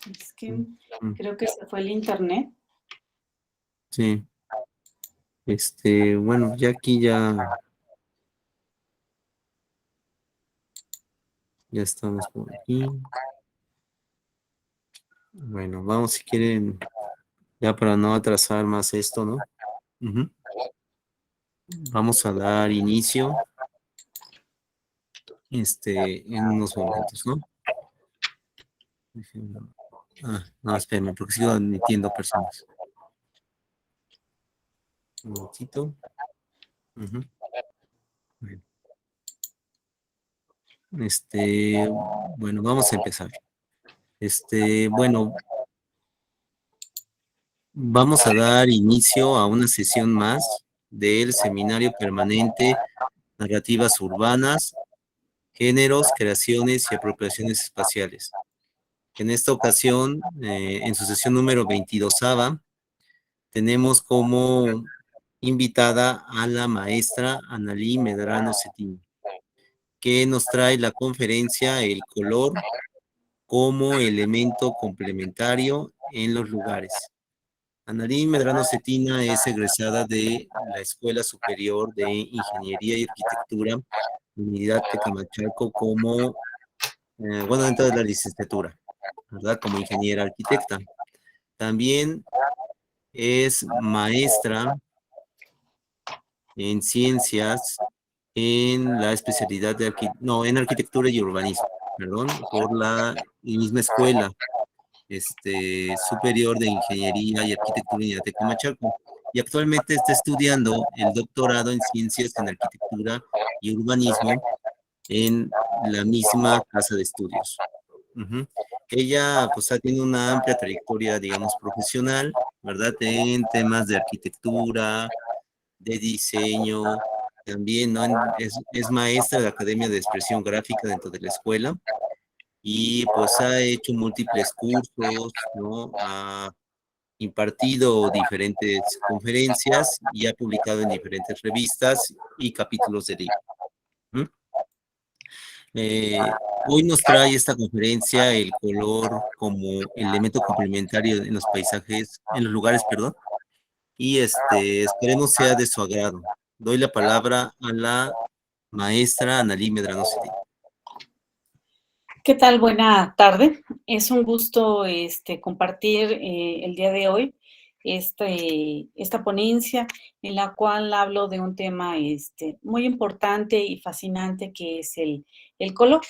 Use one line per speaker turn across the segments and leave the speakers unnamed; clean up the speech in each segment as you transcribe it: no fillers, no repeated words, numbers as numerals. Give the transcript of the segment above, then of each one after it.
Es que creo que se fue el internet.
Sí. Bueno, ya aquí ya estamos por aquí. Bueno, vamos si quieren, ya para no atrasar más esto, ¿no? Ujú. Vamos a dar inicio, en unos momentos, ¿no? No, espérenme, porque sigo admitiendo personas. Un momentito. Ujú. Bueno. Bueno, vamos a empezar. Bueno, vamos a dar inicio a una sesión más del Seminario Permanente Narrativas Urbanas, Géneros, Creaciones y Apropiaciones Espaciales. En esta ocasión, en su sesión número 22, tenemos como invitada a la maestra Analí Medrano Cetín, que nos trae la conferencia El color como elemento complementario en los lugares. Analí Medrano Cetina es egresada de la Escuela Superior de Ingeniería y Arquitectura, Unidad Tecamachalco, dentro de la licenciatura, ¿verdad? Como ingeniera arquitecta. También es maestra en ciencias en la especialidad en arquitectura y urbanismo, perdón, por la misma escuela superior de ingeniería y arquitectura de Tecamachalco. Y actualmente está estudiando el doctorado en ciencias en arquitectura y urbanismo en la misma casa de estudios. Ujú. Ella pues ha tenido una amplia trayectoria, digamos, profesional, ¿verdad? En temas de arquitectura, de diseño, también, ¿no? Es maestra de la Academia de Expresión Gráfica dentro de la escuela y pues ha hecho múltiples cursos, ¿no? Ha impartido diferentes conferencias y ha publicado en diferentes revistas y capítulos de libros. ¿Mm? Hoy nos trae esta conferencia el color como elemento complementario en los paisajes, en los lugares, perdón, y esperemos sea de su agrado. Doy la palabra a la maestra Analí Medrano Cetín.
¿Qué tal? Buena tarde. Es un gusto compartir el día de hoy esta ponencia en la cual hablo de un tema muy importante y fascinante que es el color.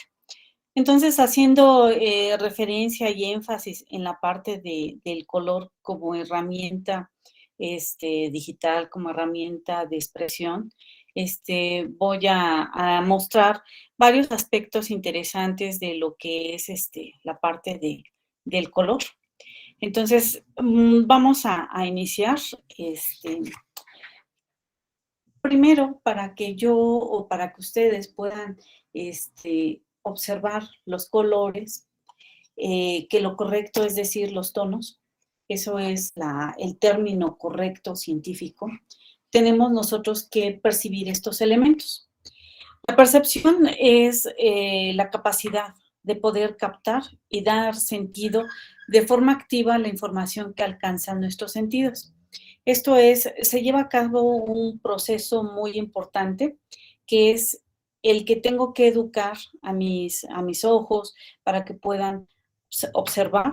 Entonces, haciendo referencia y énfasis en la parte del color como herramienta digital, como herramienta de expresión, voy a mostrar varios aspectos interesantes de lo que es la parte del color. Entonces, vamos a iniciar. Primero, para que yo o para que ustedes puedan observar los colores, que lo correcto es decir los tonos, eso es el término correcto científico, tenemos nosotros que percibir estos elementos. La percepción es la capacidad de poder captar y dar sentido de forma activa a la información que alcanzan nuestros sentidos. Esto se lleva a cabo un proceso muy importante, que es el que tengo que educar a mis ojos para que puedan observar.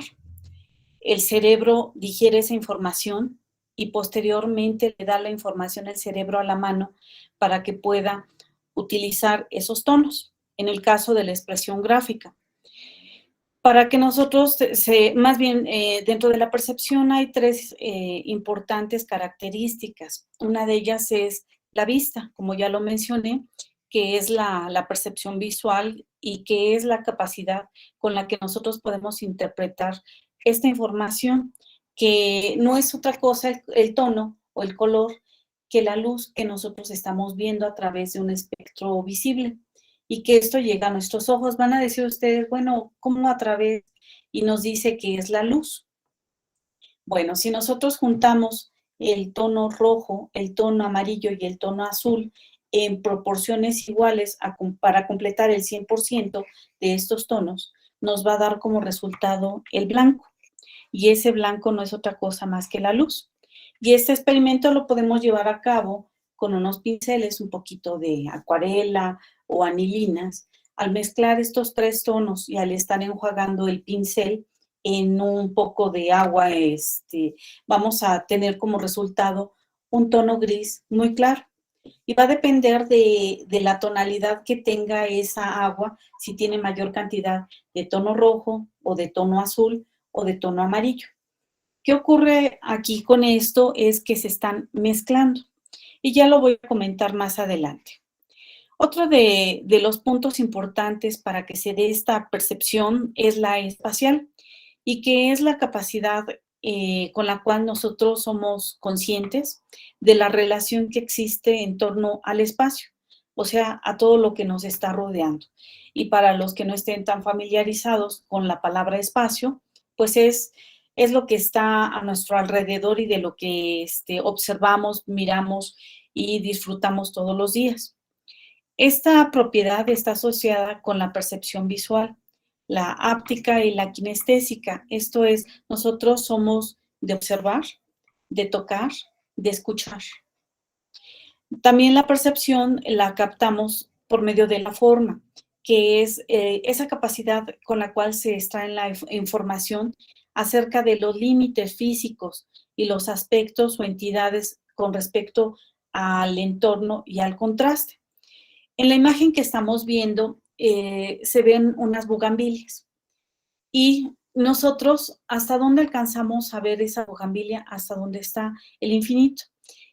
El cerebro digiere esa información y posteriormente le da la información el cerebro a la mano para que pueda utilizar esos tonos, en el caso de la expresión gráfica. Para que nosotros, más bien, dentro de la percepción hay tres importantes características. Una de ellas es la vista, como ya lo mencioné, que es la percepción visual y que es la capacidad con la que nosotros podemos interpretar esta información, que no es otra cosa el tono o el color que la luz que nosotros estamos viendo a través de un espectro visible y que esto llega a nuestros ojos. Van a decir ustedes, bueno, ¿cómo a través? Y nos dice que es la luz. Bueno, si nosotros juntamos el tono rojo, el tono amarillo y el tono azul en proporciones iguales para completar el 100% de estos tonos, nos va a dar como resultado el blanco. y ese blanco no es otra cosa más que la luz. Y este experimento lo podemos llevar a cabo con unos pinceles, un poquito de acuarela o anilinas. Al mezclar estos 3 tonos y al estar enjuagando el pincel en un poco de agua, vamos a tener como resultado un tono gris muy claro. Y va a depender de la tonalidad que tenga esa agua, si tiene mayor cantidad de tono rojo o de tono azul o de tono amarillo. ¿Qué ocurre aquí con esto? Es que se están mezclando y ya lo voy a comentar más adelante. Otro de los puntos importantes para que se dé esta percepción es la espacial, y que es la capacidad con la cual nosotros somos conscientes de la relación que existe en torno al espacio, o sea, a todo lo que nos está rodeando. Y para los que no estén tan familiarizados con la palabra espacio, pues es lo que está a nuestro alrededor y de lo que observamos, miramos y disfrutamos todos los días. Esta propiedad está asociada con la percepción visual, la áptica y la kinestésica. Esto es, nosotros somos de observar, de tocar, de escuchar. También la percepción la captamos por medio de la forma, que es esa capacidad con la cual se extrae la información acerca de los límites físicos y los aspectos o entidades con respecto al entorno y al contraste. En la imagen que estamos viendo se ven unas bugambilias y nosotros, ¿hasta dónde alcanzamos a ver esa bugambilia? Hasta dónde está el infinito.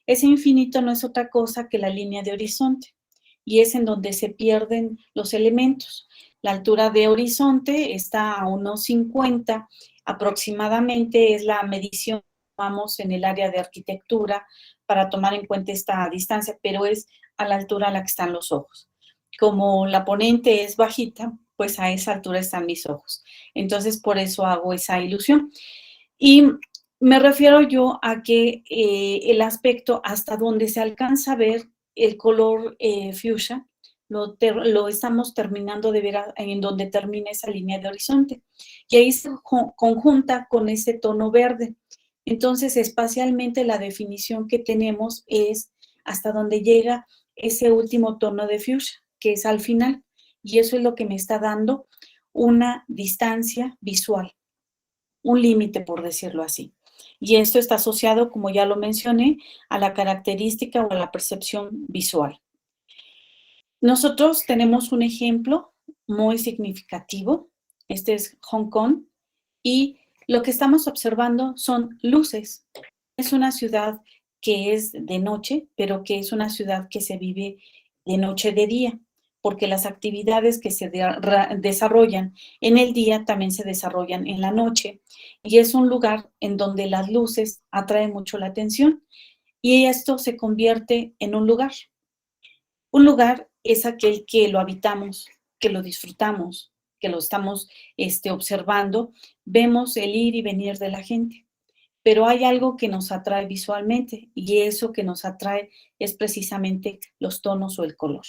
Ese infinito no es otra cosa que la línea de horizonte y es en donde se pierden los elementos. La altura de horizonte está a unos 50 aproximadamente, es la medición que tomamos en el área de arquitectura para tomar en cuenta esta distancia, pero es a la altura a la que están los ojos. Como la ponente es bajita, pues a esa altura están mis ojos. Entonces, por eso hago esa ilusión. Y me refiero yo a que el aspecto hasta donde se alcanza a ver el color fuchsia, lo estamos terminando de ver en donde termina esa línea de horizonte. Y ahí se conjunta con ese tono verde. Entonces, espacialmente la definición que tenemos es hasta donde llega ese último tono de fuchsia, que es al final. Y eso es lo que me está dando una distancia visual, un límite, por decirlo así. Y esto está asociado, como ya lo mencioné, a la característica o a la percepción visual. Nosotros tenemos un ejemplo muy significativo. Este es Hong Kong y lo que estamos observando son luces. Es una ciudad que es de noche, pero que es una ciudad que se vive de noche de día, porque las actividades que se desarrollan en el día también se desarrollan en la noche. Y es un lugar en donde las luces atraen mucho la atención y esto se convierte en un lugar. Un lugar es aquel que lo habitamos, que lo disfrutamos, que lo estamos observando, vemos el ir y venir de la gente. Pero hay algo que nos atrae visualmente y eso que nos atrae es precisamente los tonos o el color.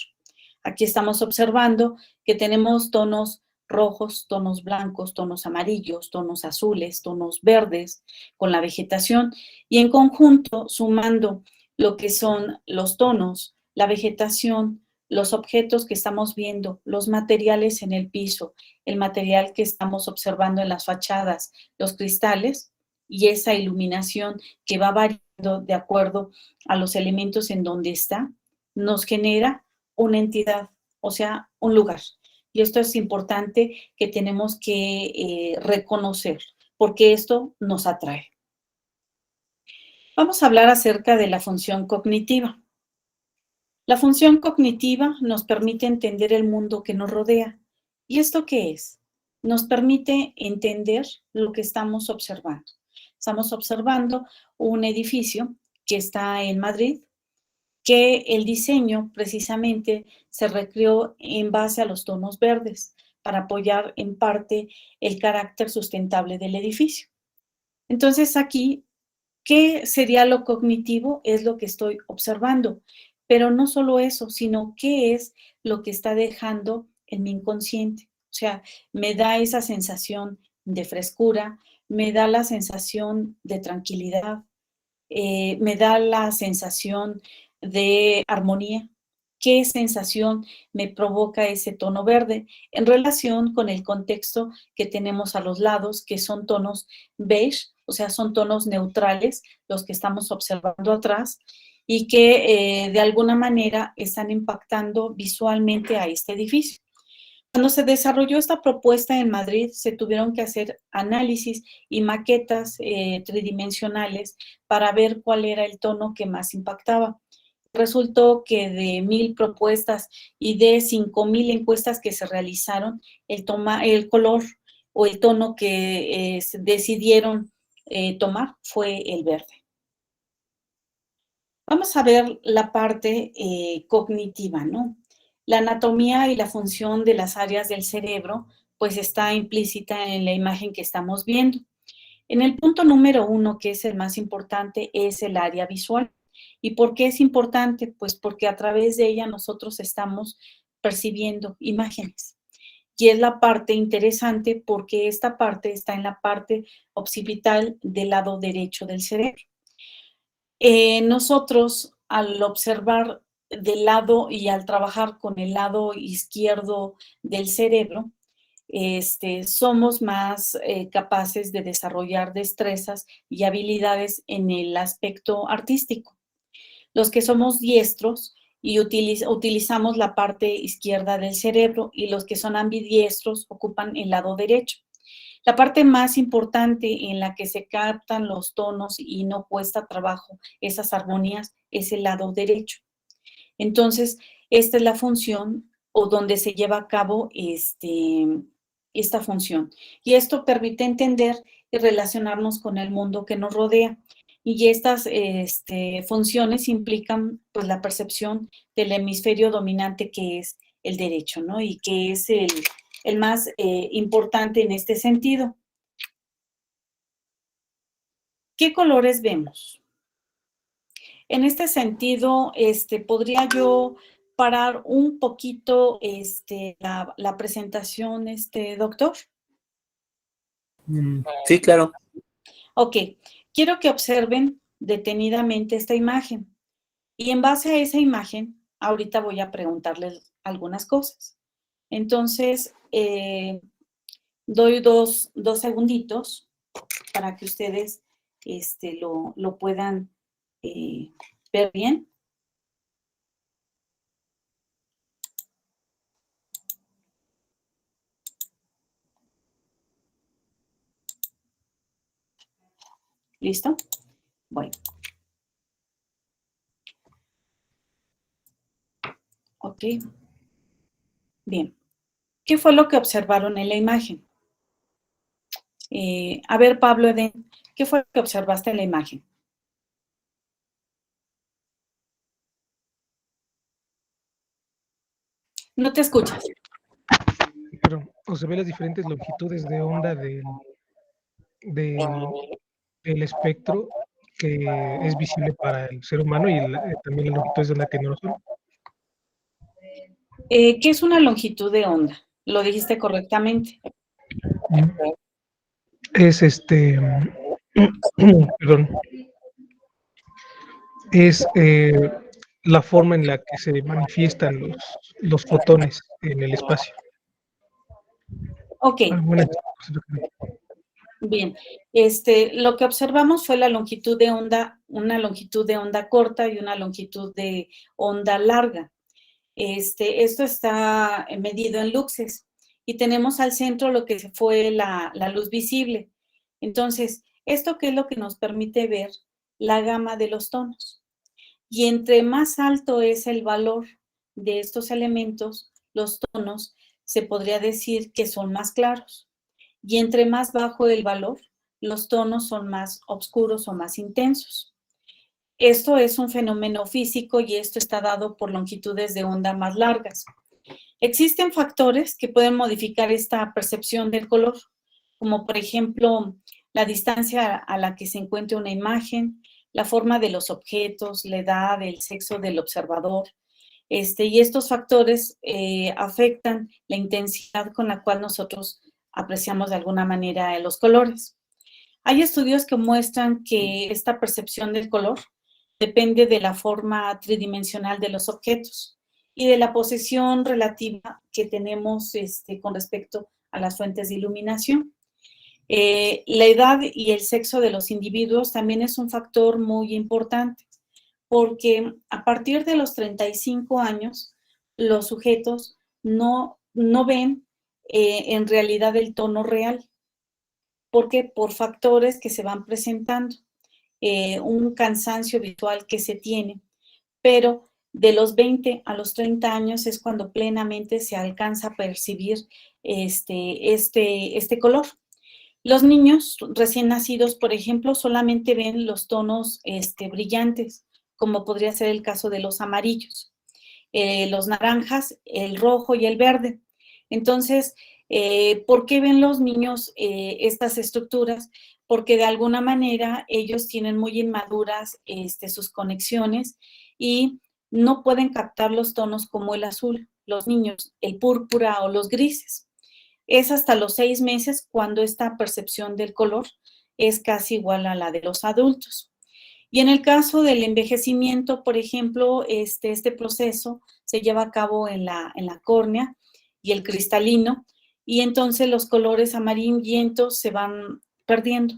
Aquí estamos observando que tenemos tonos rojos, tonos blancos, tonos amarillos, tonos azules, tonos verdes con la vegetación y en conjunto, sumando lo que son los tonos, la vegetación, los objetos que estamos viendo, los materiales en el piso, el material que estamos observando en las fachadas, los cristales y esa iluminación que va variando de acuerdo a los elementos en donde está, nos genera una entidad, o sea, un lugar. Y esto es importante que tenemos que reconocer, porque esto nos atrae. Vamos a hablar acerca de la función cognitiva. La función cognitiva nos permite entender el mundo que nos rodea. ¿Y esto qué es? Nos permite entender lo que estamos observando. Estamos observando un edificio que está en Madrid, que el diseño precisamente se recreó en base a los tonos verdes para apoyar en parte el carácter sustentable del edificio. Entonces aquí, ¿qué sería lo cognitivo? Es lo que estoy observando, pero no solo eso, sino qué es lo que está dejando en mi inconsciente. O sea, me da esa sensación de frescura, me da la sensación de tranquilidad, me da la sensación de armonía. ¿Qué sensación me provoca ese tono verde en relación con el contexto que tenemos a los lados, que son tonos beige, o sea, son tonos neutrales, los que estamos observando atrás, y que de alguna manera están impactando visualmente a este edificio? Cuando se desarrolló esta propuesta en Madrid, se tuvieron que hacer análisis y maquetas tridimensionales para ver cuál era el tono que más impactaba. Resultó que de 1,000 propuestas y de 5,000 encuestas que se realizaron, el color o el tono que decidieron tomar fue el verde. Vamos a ver la parte cognitiva, ¿no? La anatomía y la función de las áreas del cerebro, pues está implícita en la imagen que estamos viendo. En el punto número 1, que es el más importante, es el área visual. ¿Y por qué es importante? Pues porque a través de ella nosotros estamos percibiendo imágenes. Y es la parte interesante porque esta parte está en la parte occipital del lado derecho del cerebro. Nosotros, al observar del lado y al trabajar con el lado izquierdo del cerebro, somos más capaces de desarrollar destrezas y habilidades en el aspecto artístico. Los que somos diestros y utilizamos la parte izquierda del cerebro, y los que son ambidiestros ocupan el lado derecho. La parte más importante en la que se captan los tonos y no cuesta trabajo esas armonías es el lado derecho. Entonces, esta es la función o donde se lleva a cabo esta función. Y esto permite entender y relacionarnos con el mundo que nos rodea. Y estas funciones implican pues la percepción del hemisferio dominante, que es el derecho, ¿no? Y que es el más importante en este sentido. ¿Qué colores vemos? En este sentido, podría yo parar un poquito la presentación, doctor.
Sí, claro.
Ok, quiero que observen detenidamente esta imagen. Y en base a esa imagen, ahorita voy a preguntarles algunas cosas. Entonces, doy dos segunditos para que ustedes lo puedan ver bien. ¿Listo? Bueno. Ok. Bien. ¿Qué fue lo que observaron en la imagen? A ver, Pablo Eden, ¿qué fue lo que observaste en la imagen? No te escuchas.
Pero observé las diferentes longitudes de onda del espectro que es visible para el ser humano y también las longitudes de onda que no lo son.
¿Qué es una longitud de onda? Lo dijiste correctamente.
Es perdón, es la forma en la que se manifiestan los fotones en el espacio.
Ok. Bien, lo que observamos fue la longitud de onda, una longitud de onda corta y una longitud de onda larga. Esto está medido en luxes y tenemos al centro lo que fue la luz visible. Entonces, ¿esto qué es lo que nos permite ver? La gama de los tonos. Y entre más alto es el valor de estos elementos, los tonos, se podría decir que son más claros. Y entre más bajo el valor, los tonos son más oscuros o más intensos. Esto es un fenómeno físico y esto está dado por longitudes de onda más largas. Existen factores que pueden modificar esta percepción del color, como por ejemplo la distancia a la que se encuentre una imagen, la forma de los objetos, la edad, el sexo del observador. Y estos factores afectan la intensidad con la cual nosotros apreciamos de alguna manera los colores. Hay estudios que muestran que esta percepción del color depende de la forma tridimensional de los objetos y de la posición relativa que tenemos con respecto a las fuentes de iluminación. La edad y el sexo de los individuos también es un factor muy importante, porque a partir de los 35 años, los sujetos no ven en realidad el tono real. ¿Por qué? Por factores que se van presentando, un cansancio visual que se tiene, pero de los 20 a los 30 años es cuando plenamente se alcanza a percibir este color. Los niños recién nacidos, por ejemplo, solamente ven los tonos brillantes, como podría ser el caso de los amarillos, los naranjas, el rojo y el verde. Entonces, ¿por qué ven los niños estas estructuras? Porque de alguna manera ellos tienen muy inmaduras sus conexiones y no pueden captar los tonos como el azul, los niños, el púrpura o los grises. Es hasta los 6 meses cuando esta percepción del color es casi igual a la de los adultos. Y en el caso del envejecimiento, por ejemplo, este proceso se lleva a cabo en la córnea y el cristalino, y entonces los colores amarillentos se van perdiendo.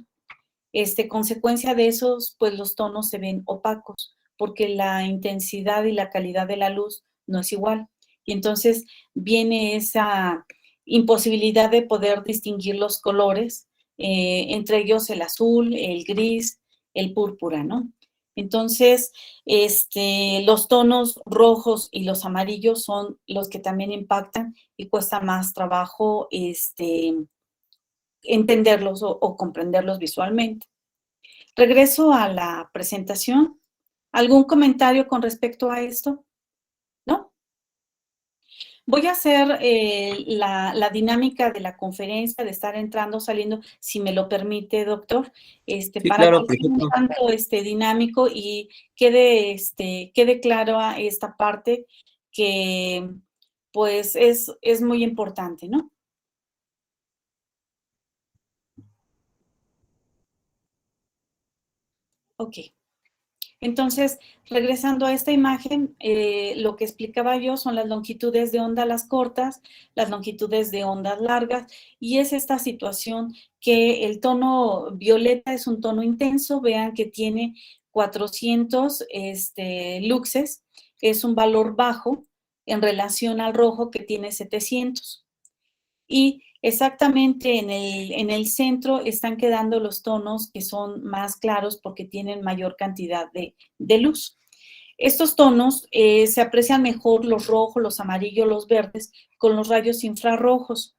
Consecuencia de esos, pues los tonos se ven opacos, porque la intensidad y la calidad de la luz no es igual. Y entonces viene esa imposibilidad de poder distinguir los colores, entre ellos el azul, el gris, el púrpura, ¿no? Entonces, los tonos rojos y los amarillos son los que también impactan y cuesta más trabajo entenderlos o comprenderlos visualmente. Regreso a la presentación. ¿Algún comentario con respecto a esto? ¿No? Voy a hacer la dinámica de la conferencia, de estar entrando, saliendo, si me lo permite, doctor,
Sí,
para
claro,
que sea un
perfecto.
tanto dinámico y quede clara esta parte que, pues, es muy importante, ¿no? Ok. Entonces, regresando a esta imagen, lo que explicaba yo son las longitudes de onda las cortas, las longitudes de ondas largas, y es esta situación que el tono violeta es un tono intenso, vean que tiene 400 luxes, es un valor bajo en relación al rojo que tiene 700. Y exactamente en el centro están quedando los tonos que son más claros porque tienen mayor cantidad de luz. Estos tonos se aprecian mejor los rojos, los amarillos, los verdes con los rayos infrarrojos.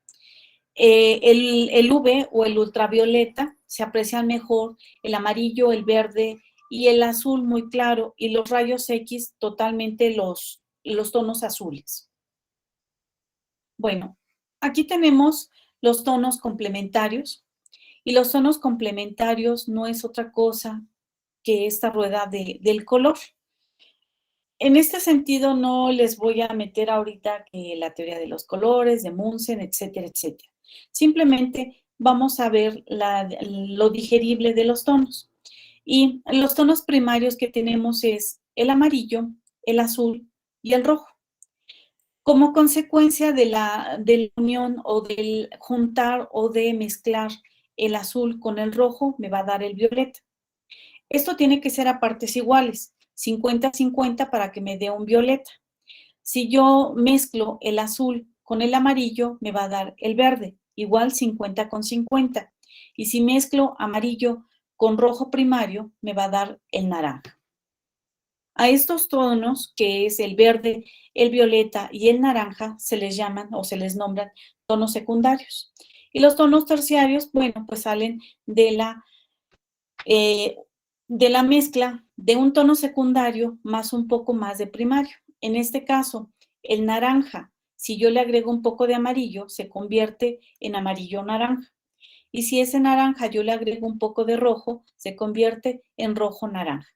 El UV o el ultravioleta se aprecian mejor el amarillo, el verde y el azul muy claro, y los rayos X totalmente los tonos azules. Bueno, aquí tenemos los tonos complementarios, y los tonos complementarios no es otra cosa que esta rueda del color. En este sentido, no les voy a meter ahorita que la teoría de los colores, de Munsen, etcétera, etcétera. Simplemente vamos a ver lo digerible de los tonos. Y los tonos primarios que tenemos es el amarillo, el azul y el rojo. Como consecuencia de la unión o del juntar o de mezclar el azul con el rojo, me va a dar el violeta. Esto tiene que ser a partes iguales, 50-50 para que me dé un violeta. Si yo mezclo el azul con el amarillo, me va a dar el verde, igual 50 con 50. Y si mezclo amarillo con rojo primario, me va a dar el naranja. A estos tonos, que es el verde, el violeta y el naranja, se les llaman o se les nombran tonos secundarios. Y los tonos terciarios, bueno, pues salen de la mezcla de un tono secundario más un poco más de primario. En este caso, el naranja, si yo le agrego un poco de amarillo, se convierte en amarillo naranja. Y si ese naranja yo le agrego un poco de rojo, se convierte en rojo naranja.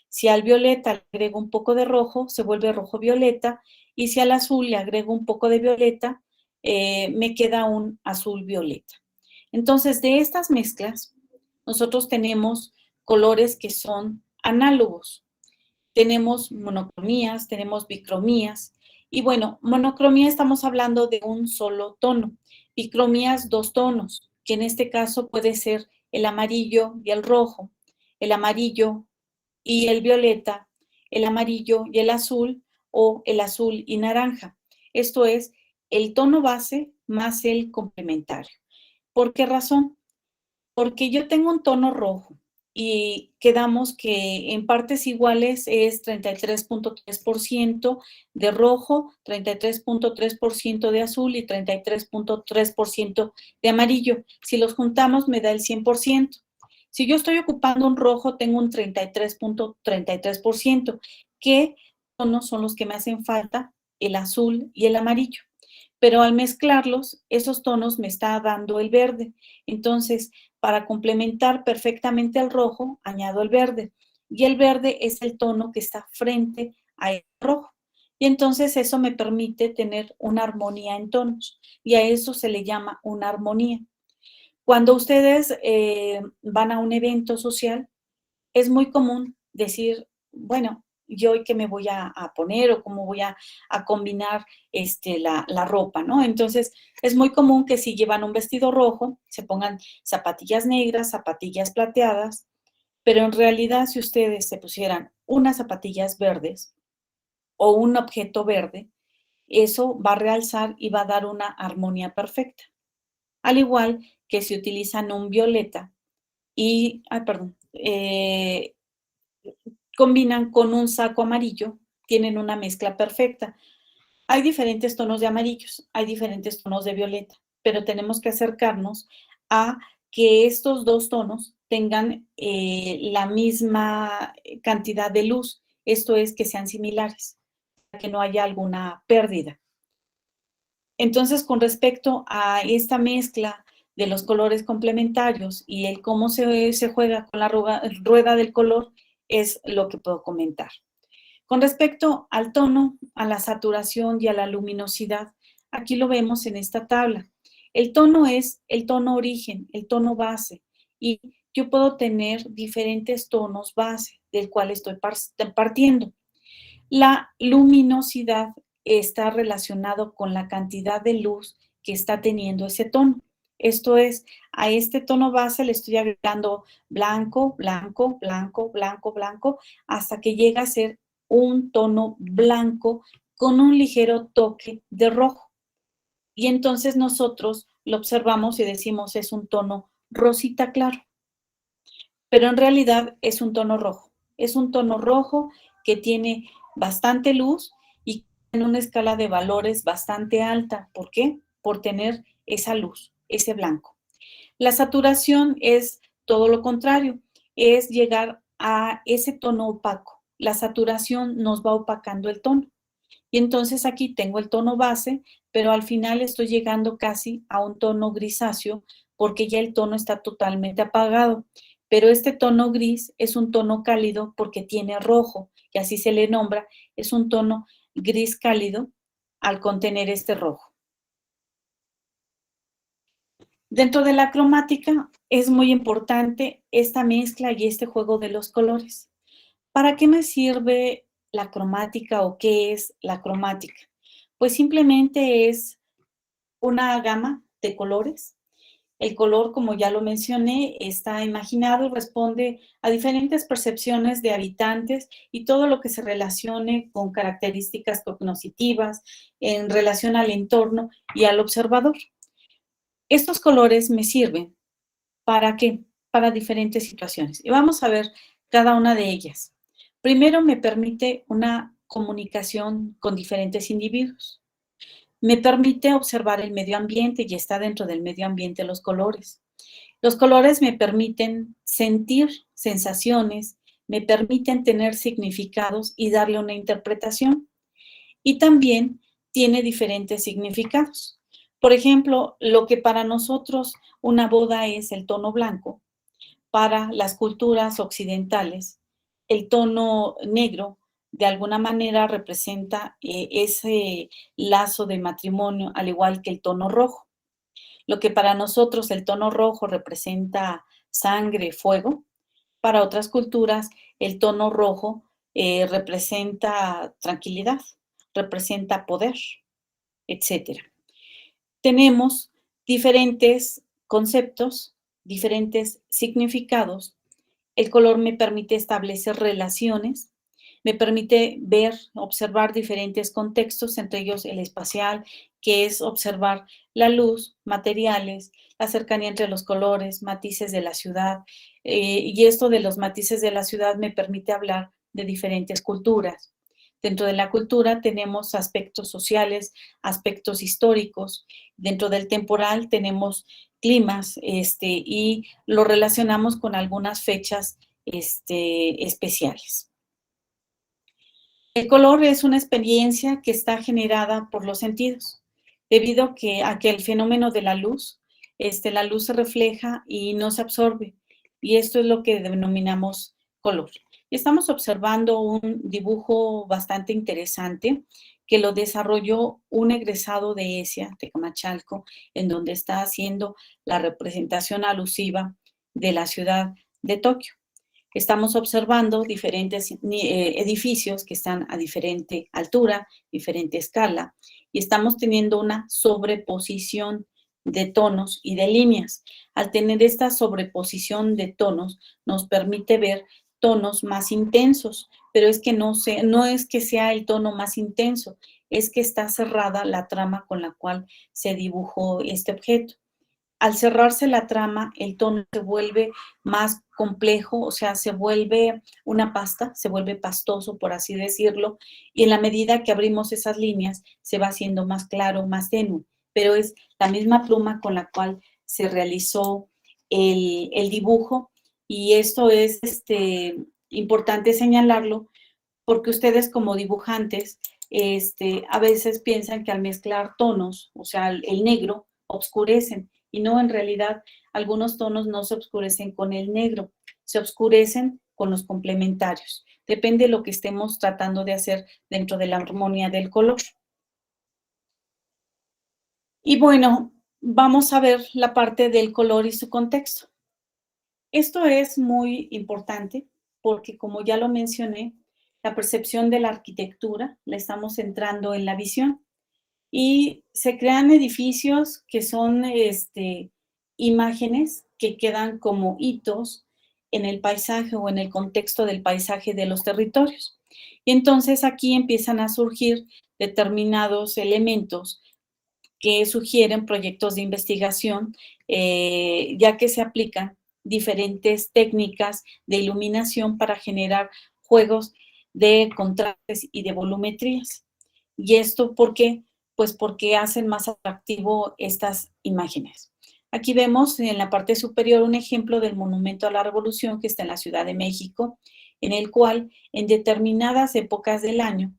Si al violeta le agrego un poco de rojo, se vuelve rojo violeta, y si al azul le agrego un poco de violeta, me queda un azul violeta. Entonces, de estas mezclas, nosotros tenemos colores que son análogos. Tenemos monocromías, tenemos bicromías. Y bueno, monocromía estamos hablando de un solo tono. Bicromías, 2 tonos, que en este caso puede ser el amarillo y el rojo, el amarillo y el violeta, el amarillo y el azul o el azul y naranja. Esto es el tono base más el complementario. ¿Por qué razón? Porque yo tengo un tono rojo y quedamos que en partes iguales es 33.3% de rojo, 33.3% de azul y 33.3% de amarillo. Si los juntamos me da el 100%. Si yo estoy ocupando un rojo, tengo un 33.33%. ¿Qué tonos son los que me hacen falta? El azul y el amarillo. Pero al mezclarlos, esos tonos me está dando el verde. Entonces, para complementar perfectamente el rojo, añado el verde. Y el verde es el tono que está frente al rojo. Y entonces eso me permite tener una armonía en tonos. Y a eso se le llama una armonía. Cuando ustedes van a un evento social, es muy común decir, bueno, ¿yo hoy qué me voy a poner o cómo voy a combinar la ropa, ¿no? Entonces, es muy común que si llevan un vestido rojo, se pongan zapatillas negras, zapatillas plateadas, pero en realidad si ustedes se pusieran unas zapatillas verdes o un objeto verde, eso va a realzar y va a dar una armonía perfecta. Al igual que si utilizan un violeta y, combinan con un saco amarillo, tienen una mezcla perfecta. Hay diferentes tonos de amarillos, hay diferentes tonos de violeta, pero tenemos que acercarnos a que estos 2 tonos tengan la misma cantidad de luz, esto es, que sean similares, para que no haya alguna pérdida. Entonces, con respecto a esta mezcla de los colores complementarios y el cómo se juega con la rueda del color, es lo que puedo comentar. Con respecto al tono, a la saturación y a la luminosidad, aquí lo vemos en esta tabla. El tono es el tono origen, el tono base, y yo puedo tener diferentes tonos base del cual estoy partiendo. La luminosidad está relacionado con la cantidad de luz que está teniendo ese tono. Esto es, a este tono base le estoy agregando blanco, blanco, blanco, blanco, blanco, hasta que llega a ser un tono blanco con un ligero toque de rojo. Y entonces nosotros lo observamos y decimos es un tono rosita claro, pero en realidad es un tono rojo. Es un tono rojo que tiene bastante luz y en una escala de valores bastante alta. ¿Por qué? Por tener esa luz, ese blanco. La saturación es todo lo contrario, es llegar a ese tono opaco. La saturación nos va opacando el tono. Y entonces aquí tengo el tono base, pero al final estoy llegando casi a un tono grisáceo porque ya el tono está totalmente apagado. Pero este tono gris es un tono cálido porque tiene rojo, y así se le nombra, es un tono gris cálido al contener este rojo. Dentro de la cromática es muy importante esta mezcla y este juego de los colores. ¿Para qué me sirve la cromática o qué es la cromática? Pues simplemente es una gama de colores. El color, como ya lo mencioné, está imaginado y responde a diferentes percepciones de habitantes y todo lo que se relacione con características cognitivas en relación al entorno y al observador. Estos colores me sirven ¿para qué? Para diferentes situaciones. Y vamos a ver cada una de ellas. Primero, me permite una comunicación con diferentes individuos. Me permite observar el medio ambiente y está dentro del medio ambiente los colores. Los colores me permiten sentir sensaciones, me permiten tener significados y darle una interpretación. Y también tiene diferentes significados. Por ejemplo, lo que para nosotros una boda es el tono blanco, para las culturas occidentales, el tono negro de alguna manera representa ese lazo de matrimonio, al igual que el tono rojo. Lo que para nosotros el tono rojo representa sangre, fuego. Para otras culturas, el tono rojo representa tranquilidad, representa poder, etcétera. Tenemos diferentes conceptos, diferentes significados. El color me permite establecer relaciones, me permite ver, observar diferentes contextos, entre ellos el espacial, que es observar la luz, materiales, la cercanía entre los colores, matices de la ciudad. Y esto de los matices de la ciudad me permite hablar de diferentes culturas. Dentro de la cultura tenemos aspectos sociales, aspectos históricos. Dentro del temporal tenemos climas y lo relacionamos con algunas fechas especiales. El color es una experiencia que está generada por los sentidos, debido a que el fenómeno de la luz se refleja y no se absorbe, y esto es lo que denominamos color. Estamos observando un dibujo bastante interesante que lo desarrolló un egresado de ESIA, Tecamachalco, en donde está haciendo la representación alusiva de la ciudad de Tokio. Estamos observando diferentes edificios que están a diferente altura, diferente escala, y estamos teniendo una sobreposición de tonos y de líneas. Al tener esta sobreposición de tonos, nos permite ver tonos más intensos, pero es que no es que sea el tono más intenso, es que está cerrada la trama con la cual se dibujó este objeto. Al cerrarse la trama, el tono se vuelve más complejo, o sea, se vuelve una pasta, se vuelve pastoso, por así decirlo, y en la medida que abrimos esas líneas, se va haciendo más claro, más tenue, pero es la misma pluma con la cual se realizó el dibujo, y esto es importante señalarlo, porque ustedes como dibujantes, a veces piensan que al mezclar tonos, o sea, el negro, oscurecen, y no, en realidad, algunos tonos no se oscurecen con el negro, se oscurecen con los complementarios. Depende de lo que estemos tratando de hacer dentro de la armonía del color. Y bueno, vamos a ver la parte del color y su contexto. Esto es muy importante porque, como ya lo mencioné, la percepción de la arquitectura la estamos centrando en la visión. Y se crean edificios que son imágenes que quedan como hitos en el paisaje o en el contexto del paisaje de los territorios. Y entonces aquí empiezan a surgir determinados elementos que sugieren proyectos de investigación, ya que se aplican diferentes técnicas de iluminación para generar juegos de contrastes y de volumetrías. ¿Y esto por qué? Pues porque hacen más atractivo estas imágenes. Aquí vemos en la parte superior un ejemplo del Monumento a la Revolución que está en la Ciudad de México, en el cual en determinadas épocas del año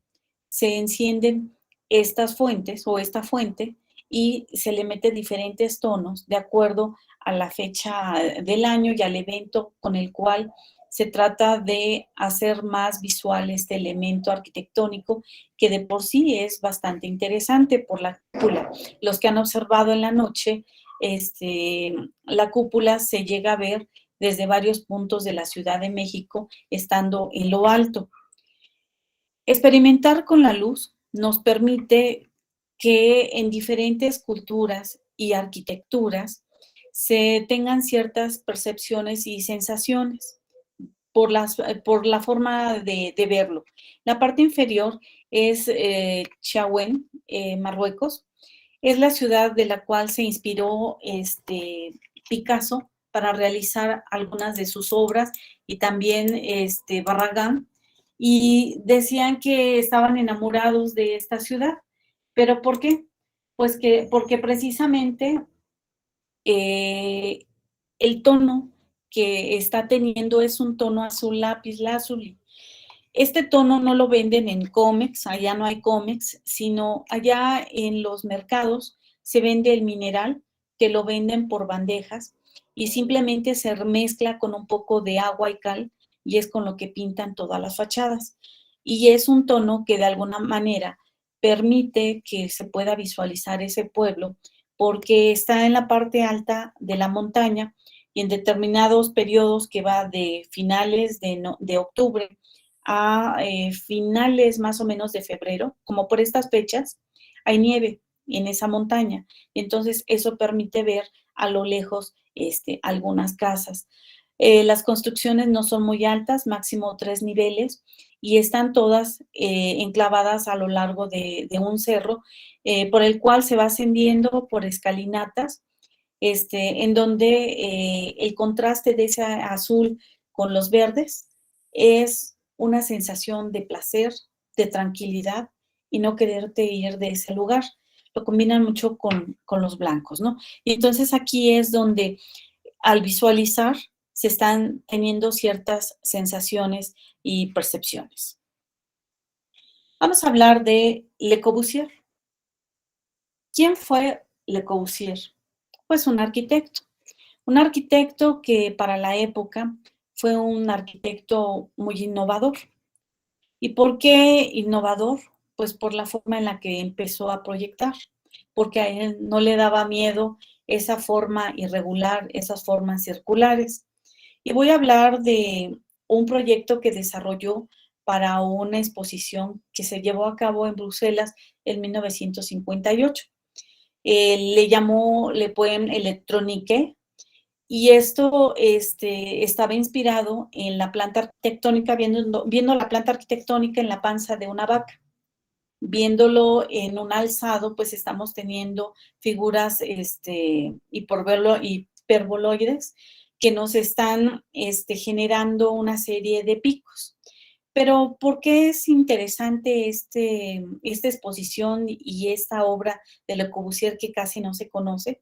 se encienden estas fuentes o esta fuente y se le mete diferentes tonos de acuerdo a la fecha del año y al evento con el cual se trata de hacer más visual este elemento arquitectónico que de por sí es bastante interesante por la cúpula. Los que han observado en la noche, la cúpula se llega a ver desde varios puntos de la Ciudad de México, estando en lo alto. Experimentar con la luz nos permite que en diferentes culturas y arquitecturas se tengan ciertas percepciones y sensaciones por la forma de verlo. La parte inferior es Chauen, Marruecos. Es la ciudad de la cual se inspiró Picasso para realizar algunas de sus obras y también Barragán. Y decían que estaban enamorados de esta ciudad. ¿Pero por qué? Pues porque precisamente el tono que está teniendo es un tono azul lápiz lazuli. Este tono no lo venden en cómics, allá no hay cómics, sino allá en los mercados se vende el mineral, que lo venden por bandejas y simplemente se mezcla con un poco de agua y cal y es con lo que pintan todas las fachadas. Y es un tono que de alguna manera permite que se pueda visualizar ese pueblo porque está en la parte alta de la montaña, y en determinados periodos que va de finales de octubre a finales más o menos de febrero, como por estas fechas, hay nieve en esa montaña. Y entonces eso permite ver a lo lejos algunas casas. Las construcciones no son muy altas, máximo 3 niveles, y están todas enclavadas a lo largo de un cerro, por el cual se va ascendiendo por escalinatas, en donde el contraste de ese azul con los verdes es una sensación de placer, de tranquilidad y no quererte ir de ese lugar. Lo combinan mucho con los blancos, ¿no? Y entonces aquí es donde al visualizar se están teniendo ciertas sensaciones y percepciones. Vamos a hablar de Le Corbusier. ¿Quién fue Le Corbusier? Pues un arquitecto que para la época fue un arquitecto muy innovador. ¿Y por qué innovador? Pues por la forma en la que empezó a proyectar, porque a él no le daba miedo esa forma irregular, esas formas circulares. Y voy a hablar de un proyecto que desarrolló para una exposición que se llevó a cabo en Bruselas en 1958. Le llamó Le Poème Electronique, y esto estaba inspirado en la planta arquitectónica, viendo la planta arquitectónica en la panza de una vaca. Viéndolo en un alzado, pues estamos teniendo figuras hiperboloides que nos están generando una serie de picos. Pero ¿por qué es interesante esta exposición y esta obra de Le Corbusier que casi no se conoce?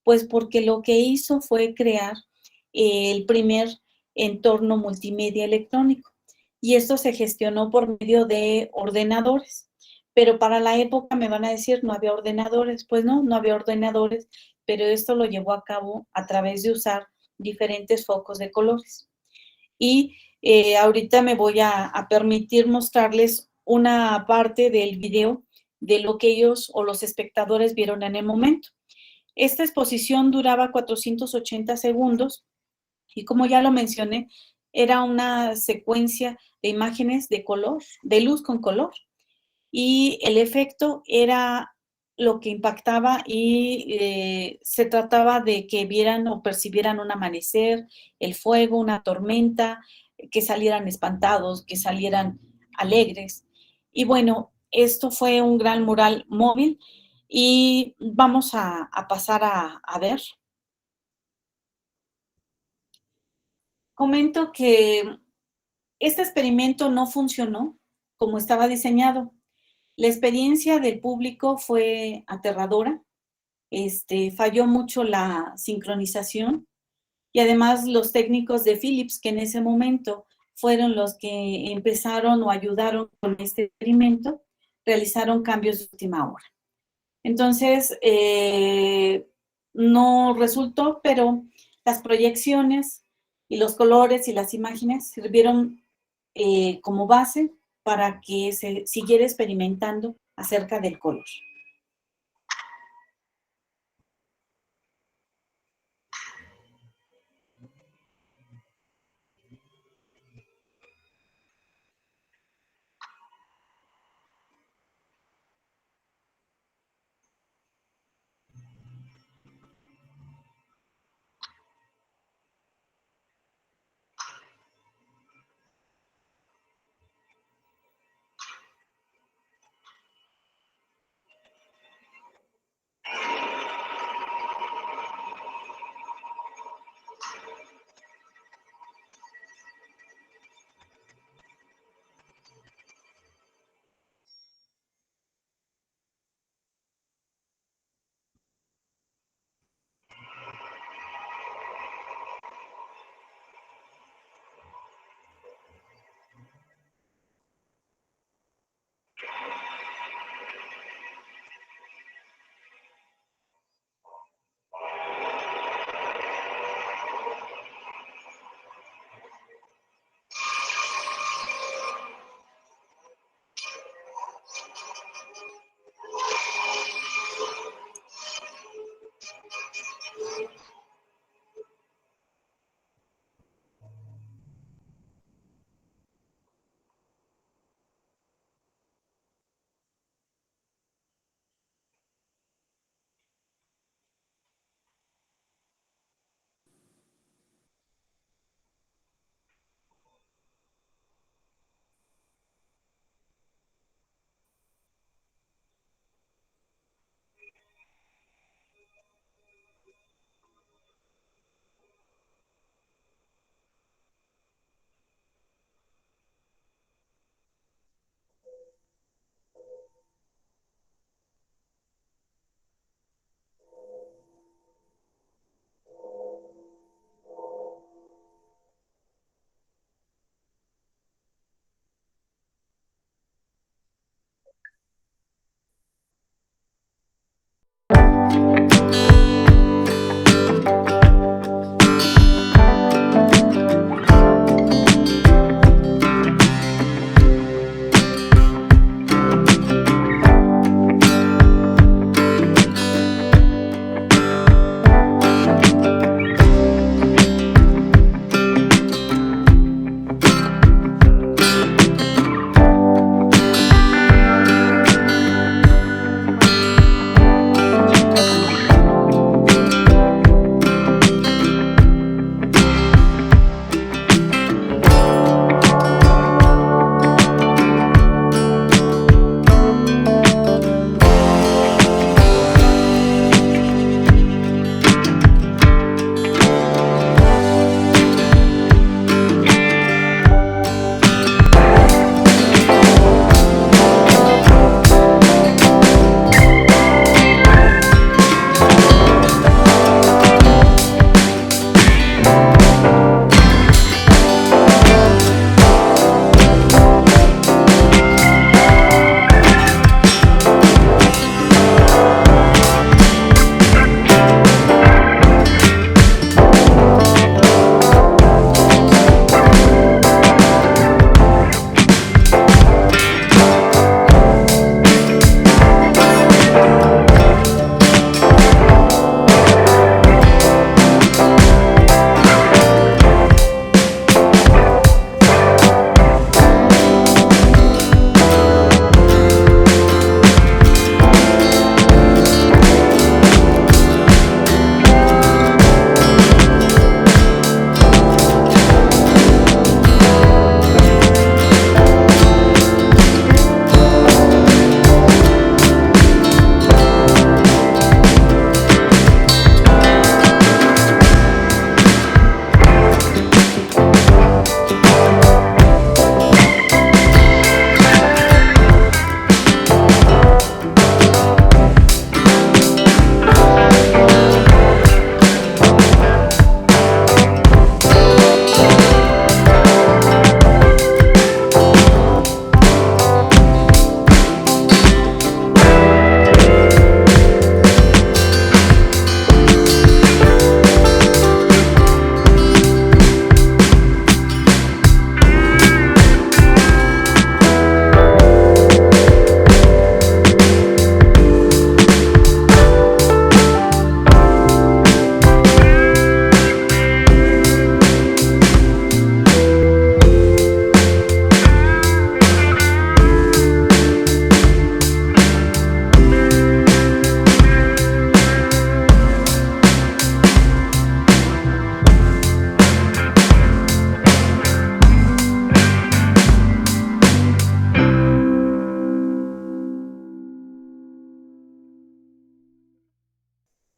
Pues porque lo que hizo fue crear el primer entorno multimedia electrónico, y esto se gestionó por medio de ordenadores. Pero para la época me van a decir, no había ordenadores. Pues no, no había ordenadores, pero esto lo llevó a cabo a través de usar diferentes focos de colores. Y ahorita me voy a permitir mostrarles una parte del video de lo que ellos o los espectadores vieron en el momento. Esta exposición duraba 480 segundos y, como ya lo mencioné, era una secuencia de imágenes de color, de luz con color. Y el efecto era lo que impactaba, y se trataba de que vieran o percibieran un amanecer, el fuego, una tormenta, que salieran espantados, que salieran alegres. Y bueno, esto fue un gran mural móvil y vamos a pasar a ver. Comento que este experimento no funcionó como estaba diseñado. La experiencia del público fue aterradora, falló mucho la sincronización, y además los técnicos de Philips, que en ese momento fueron los que empezaron o ayudaron con este experimento, realizaron cambios de última hora. Entonces, no resultó, pero las proyecciones y los colores y las imágenes sirvieron como base para que se siguiera experimentando acerca del color.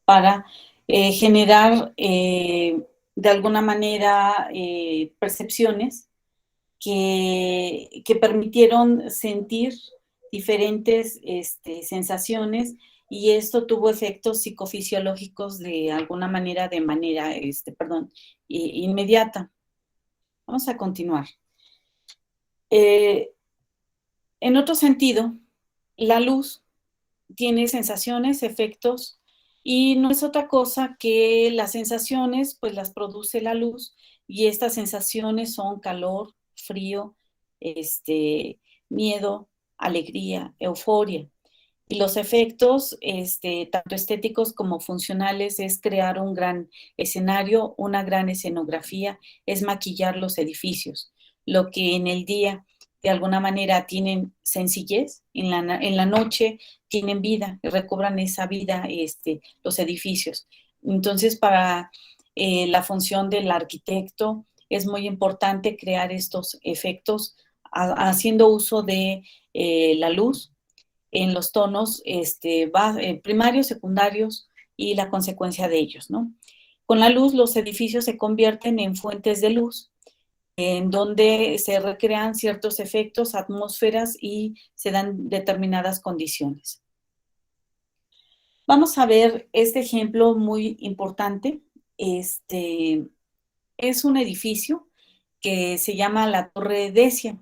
para generar de alguna manera percepciones que permitieron sentir diferentes sensaciones, y esto tuvo efectos psicofisiológicos de alguna manera, inmediata. Vamos a continuar. En otro sentido, la luz tiene sensaciones, efectos, y no es otra cosa que las sensaciones, pues las produce la luz, y estas sensaciones son calor, frío, miedo, alegría, euforia. Y los efectos, tanto estéticos como funcionales, es crear un gran escenario, una gran escenografía, es maquillar los edificios. Lo que en el día, de alguna manera, tienen sencillez, en la noche tienen vida, recobran esa vida los edificios. Entonces, para la función del arquitecto, es muy importante crear estos efectos haciendo uso de la luz en los tonos primarios, secundarios y la consecuencia de ellos, ¿no? Con la luz, los edificios se convierten en fuentes de luz, en donde se recrean ciertos efectos, atmósferas, y se dan determinadas condiciones. Vamos a ver este ejemplo muy importante. Es un edificio que se llama la Torre Decia.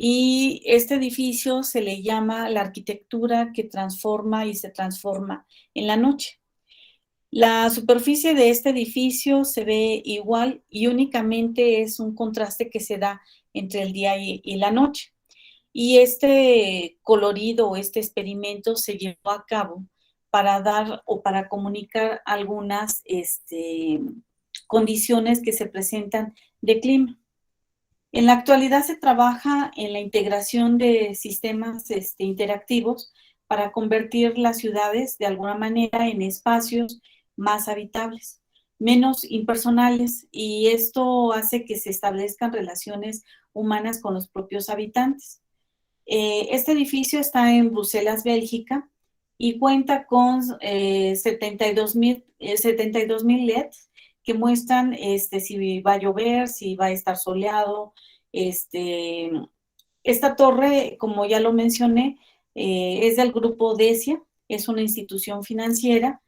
Y este edificio se le llama la arquitectura que transforma y se transforma en la noche. La superficie de este edificio se ve igual y únicamente es un contraste que se da entre el día y la noche. Y este colorido o este experimento se llevó a cabo para dar o para comunicar algunas condiciones que se presentan de clima. En la actualidad se trabaja en la integración de sistemas interactivos para convertir las ciudades de alguna manera en espacios más habitables, menos impersonales, y esto hace que se establezcan relaciones humanas con los propios habitantes. Este edificio está en Bruselas, Bélgica, y cuenta con 72,000 LEDs que muestran si va a llover, si va a estar soleado. Esta torre, como ya lo mencioné, es del grupo Decia, es una institución financiera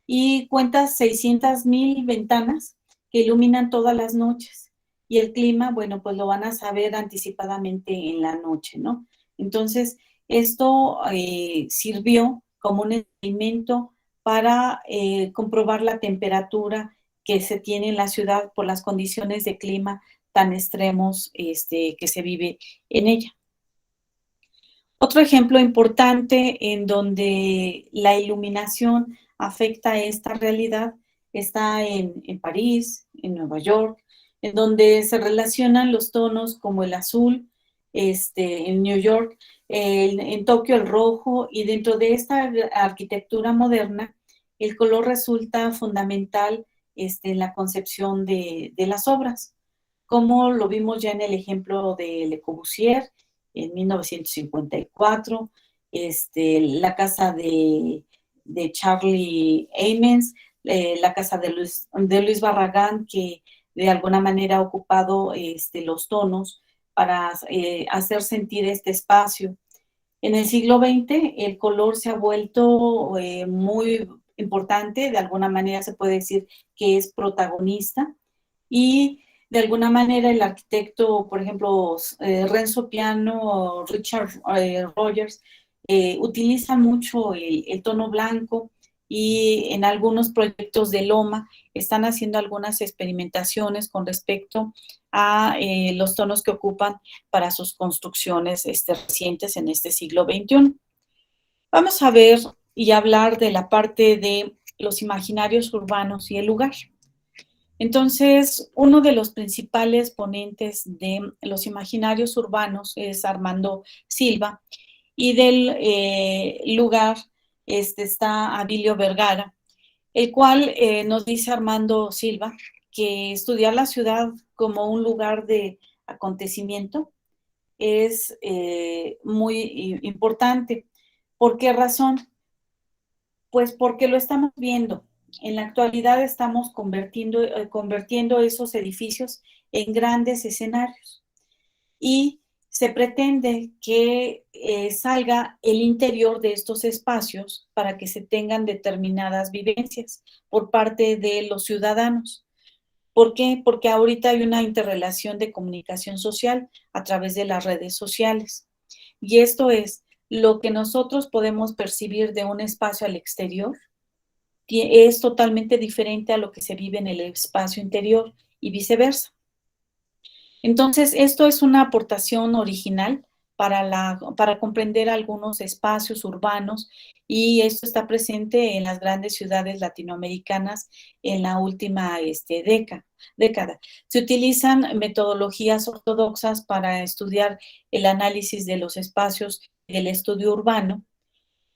y cuenta 600,000 ventanas que iluminan todas las noches. Y el clima, bueno, pues lo van a saber anticipadamente en la noche, ¿no? Entonces, esto sirvió como un experimento para comprobar la temperatura que se tiene en la ciudad por las condiciones de clima tan extremos que se vive en ella. Otro ejemplo importante en donde la iluminación afecta esta realidad está en París, en Nueva York, en donde se relacionan los tonos como el azul, en New York, en Tokio el rojo, y dentro de esta arquitectura moderna, el color resulta fundamental en la concepción de las obras, como lo vimos ya en el ejemplo de Le Corbusier en 1954, la casa de Charlie Amens, la casa de Luis Barragán, que de alguna manera ha ocupado los tonos para hacer sentir este espacio. En el siglo XX el color se ha vuelto muy importante, de alguna manera se puede decir que es protagonista, y de alguna manera el arquitecto, por ejemplo, Renzo Piano o Richard Rogers, utilizan mucho el tono blanco, y en algunos proyectos de Loma están haciendo algunas experimentaciones con respecto a los tonos que ocupan para sus construcciones recientes en este siglo XXI. Vamos a ver y hablar de la parte de los imaginarios urbanos y el lugar. Entonces, uno de los principales ponentes de los imaginarios urbanos es Armando Silva, y del lugar está Abilio Vergara, el cual nos dice Armando Silva que estudiar la ciudad como un lugar de acontecimiento es muy importante. ¿Por qué razón? Pues porque lo estamos viendo. En la actualidad estamos convirtiendo esos edificios en grandes escenarios y se pretende que salga el interior de estos espacios para que se tengan determinadas vivencias por parte de los ciudadanos. ¿Por qué? Porque ahorita hay una interrelación de comunicación social a través de las redes sociales. Y esto es lo que nosotros podemos percibir de un espacio al exterior, es totalmente diferente a lo que se vive en el espacio interior y viceversa. Entonces, esto es una aportación original para comprender algunos espacios urbanos y esto está presente en las grandes ciudades latinoamericanas en la última década. Se utilizan metodologías ortodoxas para estudiar el análisis de los espacios del estudio urbano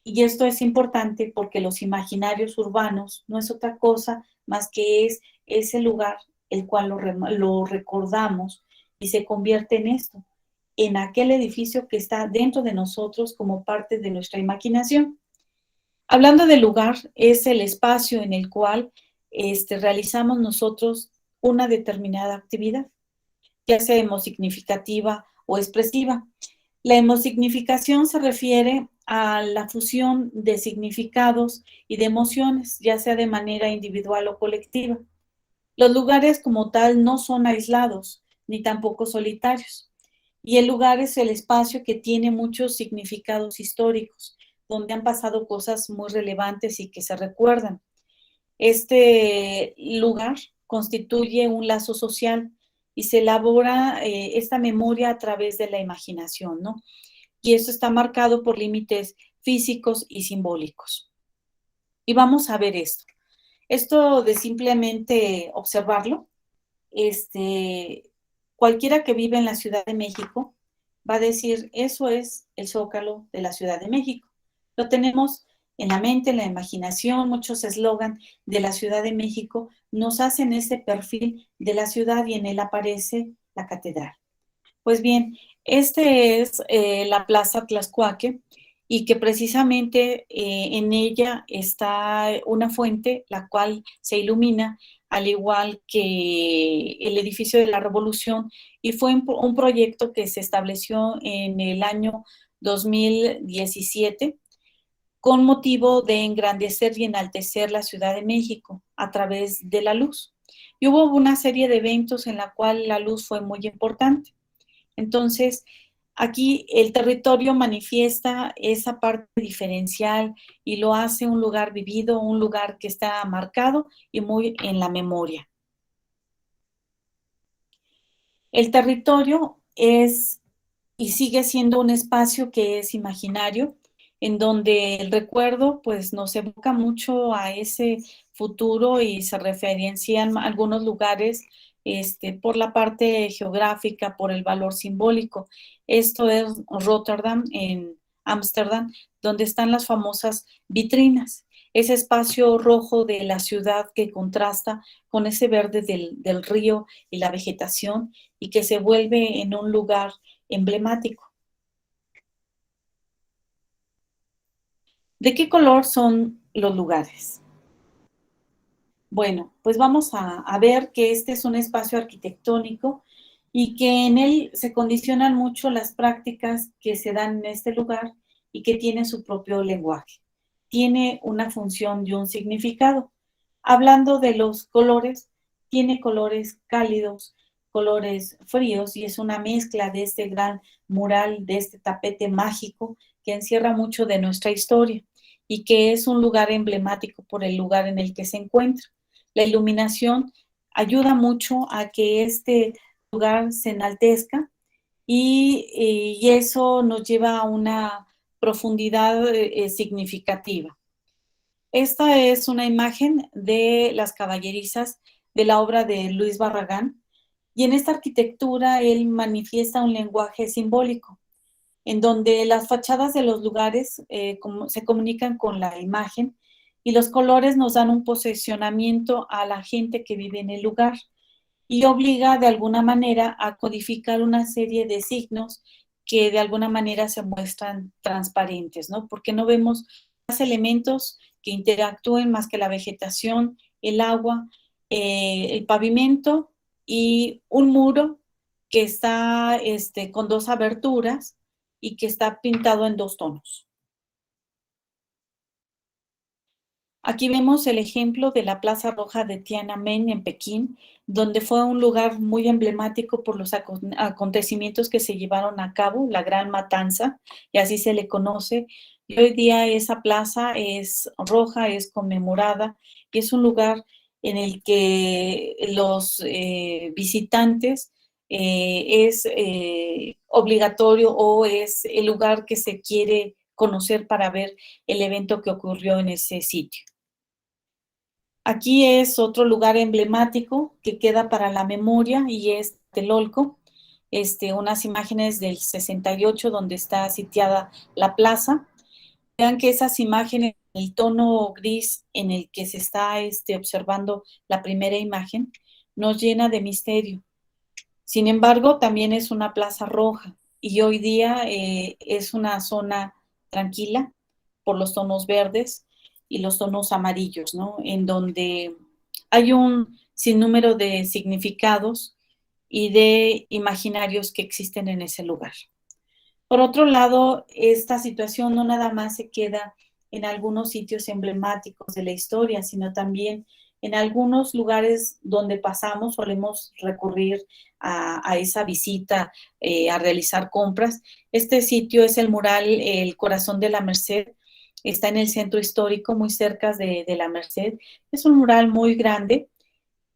y esto es importante porque los imaginarios urbanos no es otra cosa más que es ese lugar el cual lo recordamos y se convierte en esto, en aquel edificio que está dentro de nosotros como parte de nuestra imaginación. Hablando del lugar, es el espacio en el cual realizamos nosotros una determinada actividad, ya sea hemosignificativa o expresiva. La hemosignificación se refiere a la fusión de significados y de emociones, ya sea de manera individual o colectiva. Los lugares como tal no son aislados, ni tampoco solitarios. Y el lugar es el espacio que tiene muchos significados históricos, donde han pasado cosas muy relevantes y que se recuerdan. Este lugar constituye un lazo social y se elabora esta memoria a través de la imaginación, ¿no? Y eso está marcado por límites físicos y simbólicos. Y vamos a ver esto. Esto de simplemente observarlo, cualquiera que vive en la Ciudad de México va a decir, eso es el Zócalo de la Ciudad de México. Lo tenemos en la mente, en la imaginación, muchos eslogan de la Ciudad de México nos hacen ese perfil de la ciudad y en él aparece la catedral. Pues bien, es la Plaza Tlaxcuaque y que precisamente en ella está una fuente la cual se ilumina al igual que el edificio de la Revolución y fue un proyecto que se estableció en el año 2017 con motivo de engrandecer y enaltecer la Ciudad de México a través de la luz. Y hubo una serie de eventos en la cual la luz fue muy importante. Entonces, aquí el territorio manifiesta esa parte diferencial y lo hace un lugar vivido, un lugar que está marcado y muy en la memoria. El territorio es y sigue siendo un espacio que es imaginario, en donde el recuerdo pues nos evoca mucho a ese futuro y se referencian algunos lugares por la parte geográfica, por el valor simbólico. Esto es Rotterdam, en Ámsterdam, donde están las famosas vitrinas. Ese espacio rojo de la ciudad que contrasta con ese verde del río y la vegetación y que se vuelve en un lugar emblemático. ¿De qué color son los lugares? Bueno, pues vamos a ver que este es un espacio arquitectónico y que en él se condicionan mucho las prácticas que se dan en este lugar y que tiene su propio lenguaje. Tiene una función y un significado. Hablando de los colores, tiene colores cálidos, colores fríos y es una mezcla de este gran mural, de este tapete mágico que encierra mucho de nuestra historia y que es un lugar emblemático por el lugar en el que se encuentra. La iluminación ayuda mucho a que este lugar se enaltezca y eso nos lleva a una profundidad significativa. Esta es una imagen de las caballerizas de la obra de Luis Barragán y en esta arquitectura él manifiesta un lenguaje simbólico en donde las fachadas de los lugares se comunican con la imagen y los colores nos dan un posicionamiento a la gente que vive en el lugar y obliga de alguna manera a codificar una serie de signos que de alguna manera se muestran transparentes, ¿no? Porque no vemos más elementos que interactúen más que la vegetación, el agua, el pavimento y un muro que está con 2 aberturas y que está pintado en 2 tonos. Aquí vemos el ejemplo de la Plaza Roja de Tiananmen en Pekín, donde fue un lugar muy emblemático por los acontecimientos que se llevaron a cabo, la Gran Matanza, y así se le conoce. Y hoy día esa plaza es roja, es conmemorada, y es un lugar en el que los visitantes es obligatorio o es el lugar que se quiere conocer para ver el evento que ocurrió en ese sitio. Aquí es otro lugar emblemático que queda para la memoria y es Tlatelolco, unas imágenes del 68 donde está sitiada la plaza. Vean que esas imágenes, el tono gris en el que se está observando la primera imagen, nos llena de misterio. Sin embargo, también es una plaza roja y hoy día es una zona tranquila por los tonos verdes y los tonos amarillos, ¿no? En donde hay un sinnúmero de significados y de imaginarios que existen en ese lugar. Por otro lado, esta situación no nada más se queda en algunos sitios emblemáticos de la historia, sino también en algunos lugares donde pasamos, solemos recurrir a esa visita, a realizar compras. Este sitio es el mural El Corazón de la Merced, está en el centro histórico, muy cerca de la Merced. Es un mural muy grande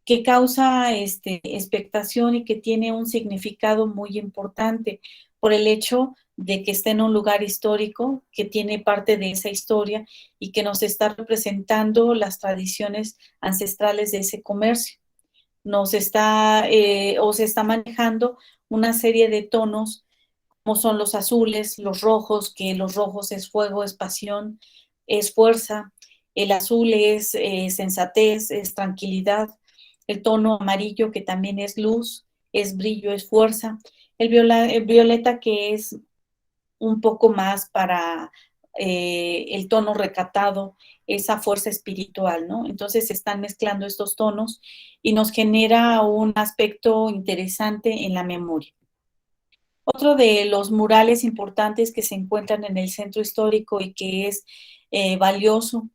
que causa expectación y que tiene un significado muy importante por el hecho de que está en un lugar histórico, que tiene parte de esa historia y que nos está representando las tradiciones ancestrales de ese comercio. Nos está o se está manejando una serie de tonos como son los azules, los rojos, que los rojos es fuego, es pasión, es fuerza, el azul es sensatez, es tranquilidad, el tono amarillo que también es luz, es brillo, es fuerza, el violeta que es un poco más para el tono recatado, esa fuerza espiritual, ¿no? Entonces se están mezclando estos tonos y nos genera un aspecto interesante en la memoria. Otro de los murales importantes que se encuentran en el centro histórico y que es valioso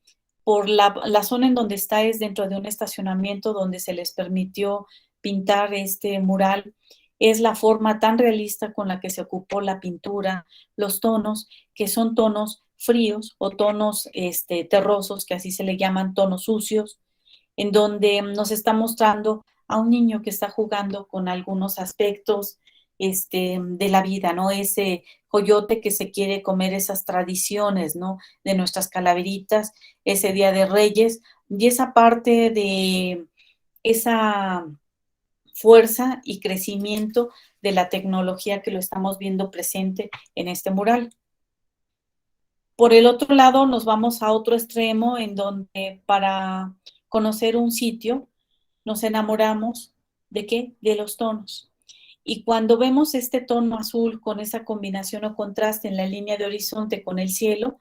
por la zona en donde está es dentro de un estacionamiento donde se les permitió pintar este mural, es la forma tan realista con la que se ocupó la pintura, los tonos, que son tonos fríos o tonos terrosos, que así se le llaman tonos sucios, en donde nos está mostrando a un niño que está jugando con algunos aspectos de la vida, ¿no? Ese coyote que se quiere comer esas tradiciones, ¿no? De nuestras calaveritas, ese Día de Reyes, y esa parte de esa fuerza y crecimiento de la tecnología que lo estamos viendo presente en este mural. Por el otro lado, nos vamos a otro extremo en donde para conocer un sitio nos enamoramos ¿de qué? De los tonos. Y cuando vemos este tono azul con esa combinación o contraste en la línea de horizonte con el cielo,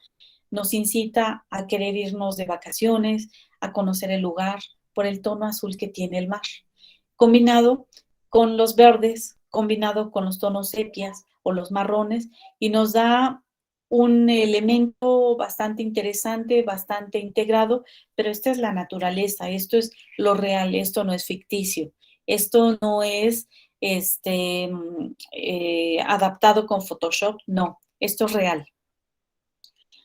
nos incita a querer irnos de vacaciones, a conocer el lugar por el tono azul que tiene el mar. Combinado con los verdes, combinado con los tonos sepias o los marrones, y nos da un elemento bastante interesante, bastante integrado, pero esta es la naturaleza, esto es lo real, esto no es ficticio, esto no es adaptado con Photoshop, no, esto es real.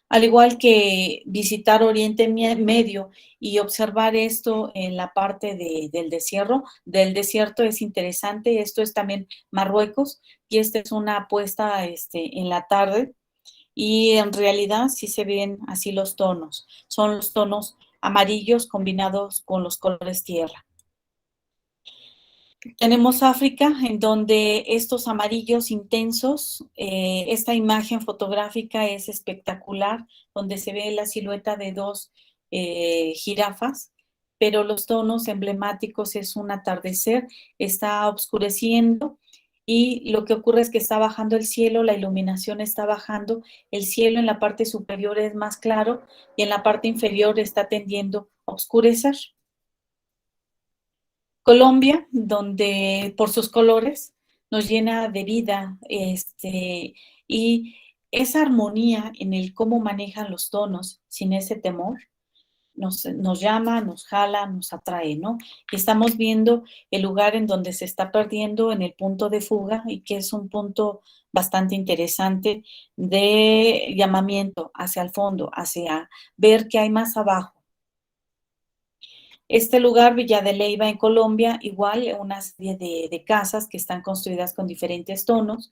Al igual que visitar Oriente Medio y observar esto en la parte del desierto es interesante. Esto es también Marruecos y esta es una puesta en la tarde y en realidad sí se ven así los tonos. Son los tonos amarillos combinados con los colores tierra. Tenemos África, en donde estos amarillos intensos, esta imagen fotográfica es espectacular, donde se ve la silueta de 2 jirafas, pero los tonos emblemáticos es un atardecer, está oscureciendo y lo que ocurre es que está bajando el cielo, la iluminación está bajando, el cielo en la parte superior es más claro y en la parte inferior está tendiendo a oscurecer. Colombia, donde por sus colores nos llena de vida, y esa armonía en el cómo manejan los tonos sin ese temor, nos llama, nos jala, nos atrae, ¿no? Y estamos viendo el lugar en donde se está perdiendo en el punto de fuga y que es un punto bastante interesante de llamamiento hacia el fondo, hacia ver qué hay más abajo. Este lugar, Villa de Leyva en Colombia, igual una serie de casas que están construidas con diferentes tonos,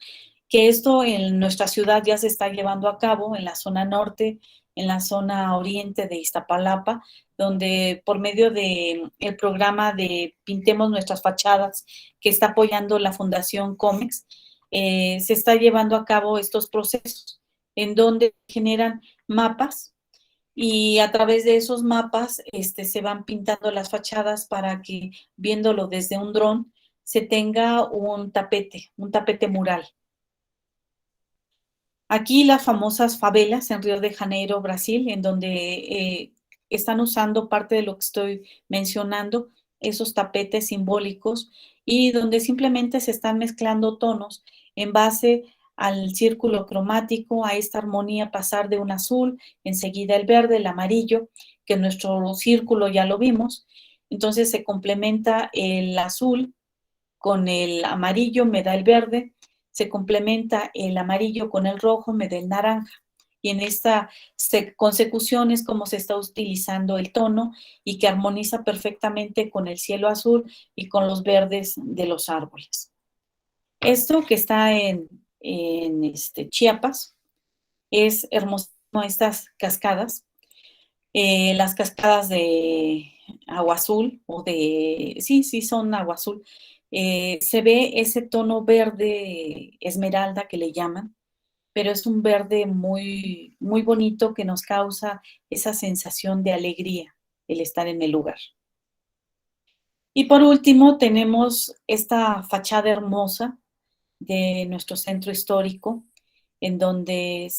que esto en nuestra ciudad ya se está llevando a cabo en la zona norte, en la zona oriente de Iztapalapa, donde por medio de el programa de Pintemos Nuestras Fachadas, que está apoyando la Fundación Comex, se está llevando a cabo estos procesos, en donde generan mapas y a través de esos mapas se van pintando las fachadas para que viéndolo desde un dron se tenga un tapete mural. Aquí las famosas favelas en Río de Janeiro, Brasil, en donde están usando parte de lo que estoy mencionando, esos tapetes simbólicos y donde simplemente se están mezclando tonos en base al círculo cromático, a esta armonía pasar de un azul, enseguida el verde, el amarillo, que en nuestro círculo ya lo vimos. Entonces se complementa el azul con el amarillo, me da el verde, se complementa el amarillo con el rojo, me da el naranja. Y en esta consecución es como se está utilizando el tono y que armoniza perfectamente con el cielo azul y con los verdes de los árboles. Esto que está en Chiapas es hermosísimo, estas cascadas, las cascadas de agua azul o sí, son agua azul. Se ve ese tono verde esmeralda que le llaman, pero es un verde muy, muy bonito que nos causa esa sensación de alegría el estar en el lugar. Y por último tenemos esta fachada hermosa de nuestro centro histórico, en donde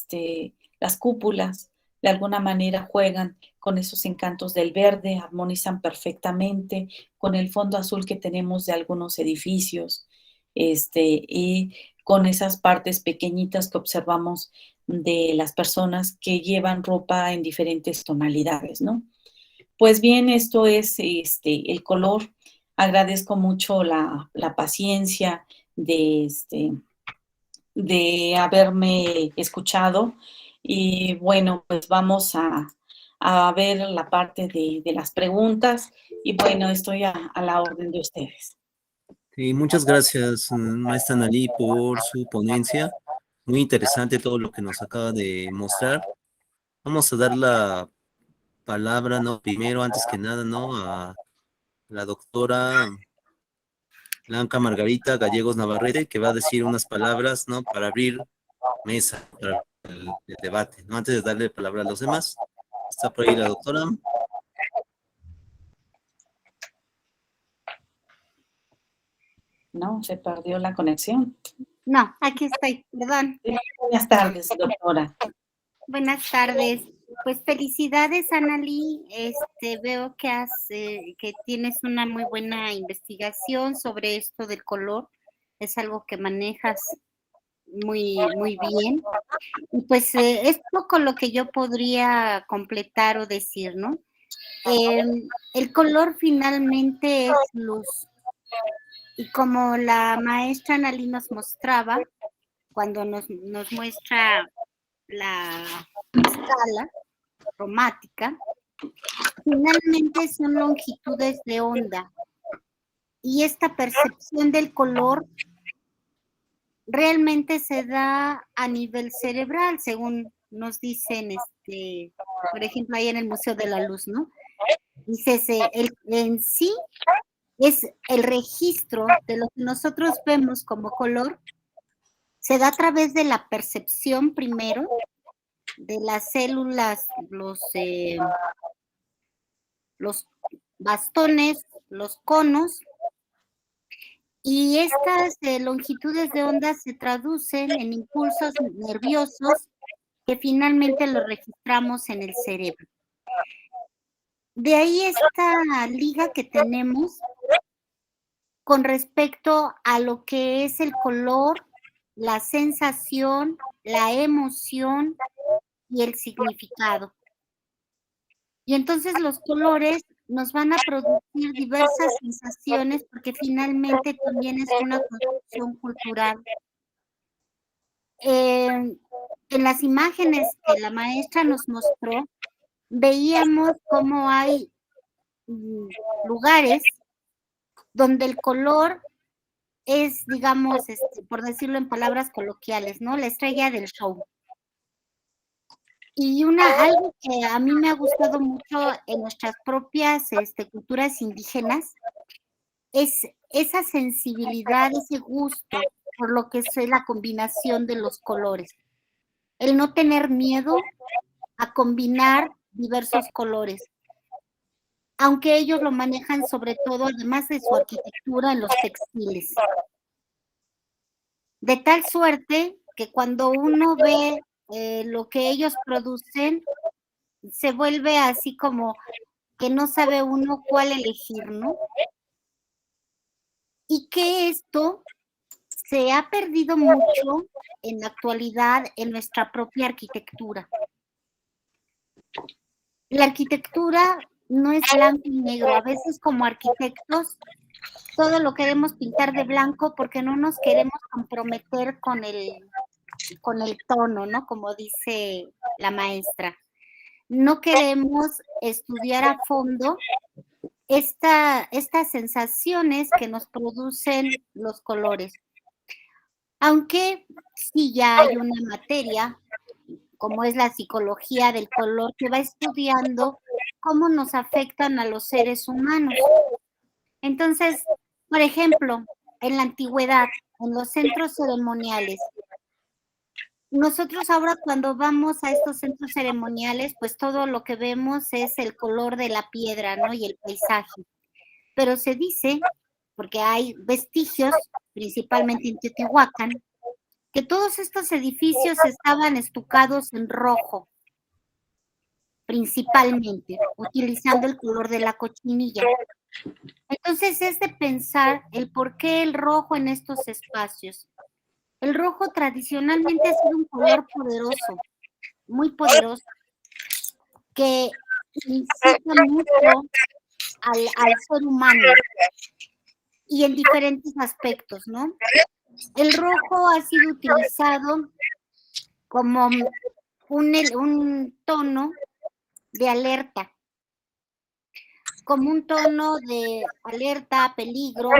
las cúpulas de alguna manera juegan con esos encantos del verde, armonizan perfectamente con el fondo azul que tenemos de algunos edificios, y con esas partes pequeñitas que observamos de las personas que llevan ropa en diferentes tonalidades, ¿no? Pues bien, esto es el color. Agradezco mucho la paciencia de haberme escuchado. Y bueno, pues vamos a ver la parte de las preguntas. Y bueno, estoy a la orden de ustedes.
Sí, muchas gracias, maestra Analí, por su ponencia. Muy interesante todo lo que nos acaba de mostrar. Vamos a dar la palabra, ¿no? Primero, antes que nada, ¿no? A la doctora Blanca Margarita Gallegos Navarrete, que va a decir unas palabras, ¿no? Para abrir mesa para el debate, ¿no? Antes de darle palabra a los demás. Está por ahí la doctora.
No, se perdió la conexión.
No, aquí estoy, perdón.
Buenas tardes, doctora.
Buenas tardes. Pues felicidades, Analí. Veo que tienes una muy buena investigación sobre esto del color. Es algo que manejas muy, muy bien. Y pues es poco lo que yo podría completar o decir, ¿no? El color finalmente es luz. Y como la maestra Analí nos mostraba, cuando nos muestra la escala cromática, finalmente son longitudes de onda. Y esta percepción del color realmente se da a nivel cerebral, según nos dicen, por ejemplo, ahí en el Museo de la Luz, ¿no? Dice, en sí es el registro de lo que nosotros vemos como color, se da a través de la percepción primero de las células, los bastones, los conos, Y estas longitudes de onda se traducen en impulsos nerviosos que finalmente los registramos en el cerebro. De ahí esta liga que tenemos con respecto a lo que es el color, la sensación, la emoción y el significado. Y entonces los colores nos van a producir diversas sensaciones porque finalmente también es una construcción cultural. En las imágenes que la maestra nos mostró, veíamos cómo hay lugares donde el color es, digamos, por decirlo en palabras coloquiales, ¿no? La estrella del show. Y algo que a mí me ha gustado mucho en nuestras propias culturas indígenas es esa sensibilidad, ese gusto por lo que es la combinación de los colores. El no tener miedo a combinar diversos colores, aunque ellos lo manejan sobre todo, además de su arquitectura, en los textiles. De tal suerte que cuando uno ve lo que ellos producen, se vuelve así como que no sabe uno cuál elegir, ¿no? Y que esto se ha perdido mucho en la actualidad en nuestra propia arquitectura. La arquitectura no es blanco y negro. A veces como arquitectos todo lo queremos pintar de blanco porque no nos queremos comprometer con el tono, ¿no? Como dice la maestra. No queremos estudiar a fondo estas sensaciones que nos producen los colores. Aunque sí ya hay una materia, como es la psicología del color, que va estudiando cómo nos afectan a los seres humanos. Entonces, por ejemplo, en la antigüedad, en los centros ceremoniales, nosotros ahora cuando vamos a estos centros ceremoniales, pues todo lo que vemos es el color de la piedra, ¿no? Y el paisaje. Pero se dice, porque hay vestigios, principalmente en Teotihuacán, que todos estos edificios estaban estucados en rojo, principalmente, utilizando el color de la cochinilla. Entonces es de pensar el por qué el rojo en estos espacios. El rojo tradicionalmente ha sido un color poderoso, muy poderoso, que incita mucho al ser humano y en diferentes aspectos, ¿no? El rojo ha sido utilizado como un tono de alerta, como un tono de alerta, peligro,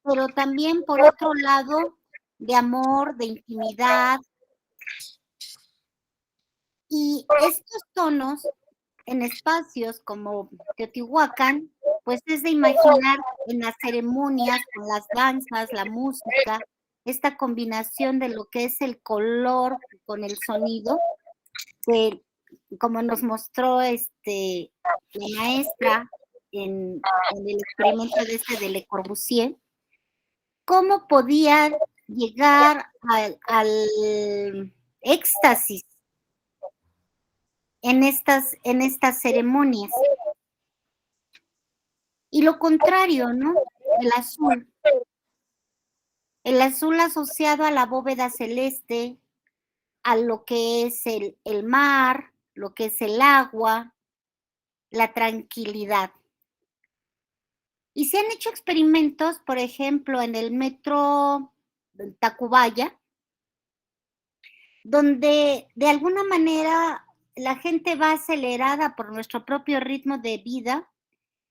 pero también por otro lado de amor, de intimidad. Y estos tonos en espacios como Teotihuacán, pues es de imaginar en las ceremonias, con las danzas, la música, esta combinación de lo que es el color con el sonido, que como nos mostró la maestra en el experimento de Le Corbusier, cómo podía llegar al éxtasis en estas ceremonias. Y lo contrario, ¿no? El azul. El azul asociado a la bóveda celeste, a lo que es el mar, lo que es el agua, la tranquilidad. Y se han hecho experimentos, por ejemplo, en el metro Tacubaya, donde de alguna manera la gente va acelerada por nuestro propio ritmo de vida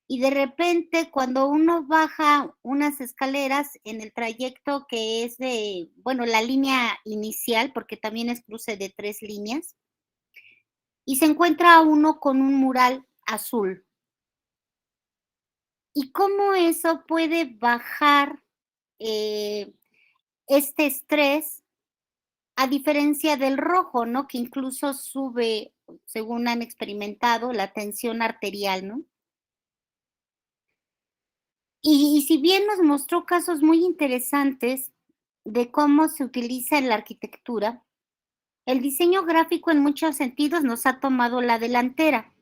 y de repente cuando uno baja unas escaleras en el trayecto que es la línea inicial, porque también es cruce de 3 líneas, y se encuentra uno con un mural azul. Y cómo eso puede bajar este estrés, a diferencia del rojo, ¿no? Que incluso sube, según han experimentado, la tensión arterial, ¿no? Y si bien nos mostró casos muy interesantes de cómo se utiliza en la arquitectura, el diseño gráfico en muchos sentidos nos ha tomado la delantera.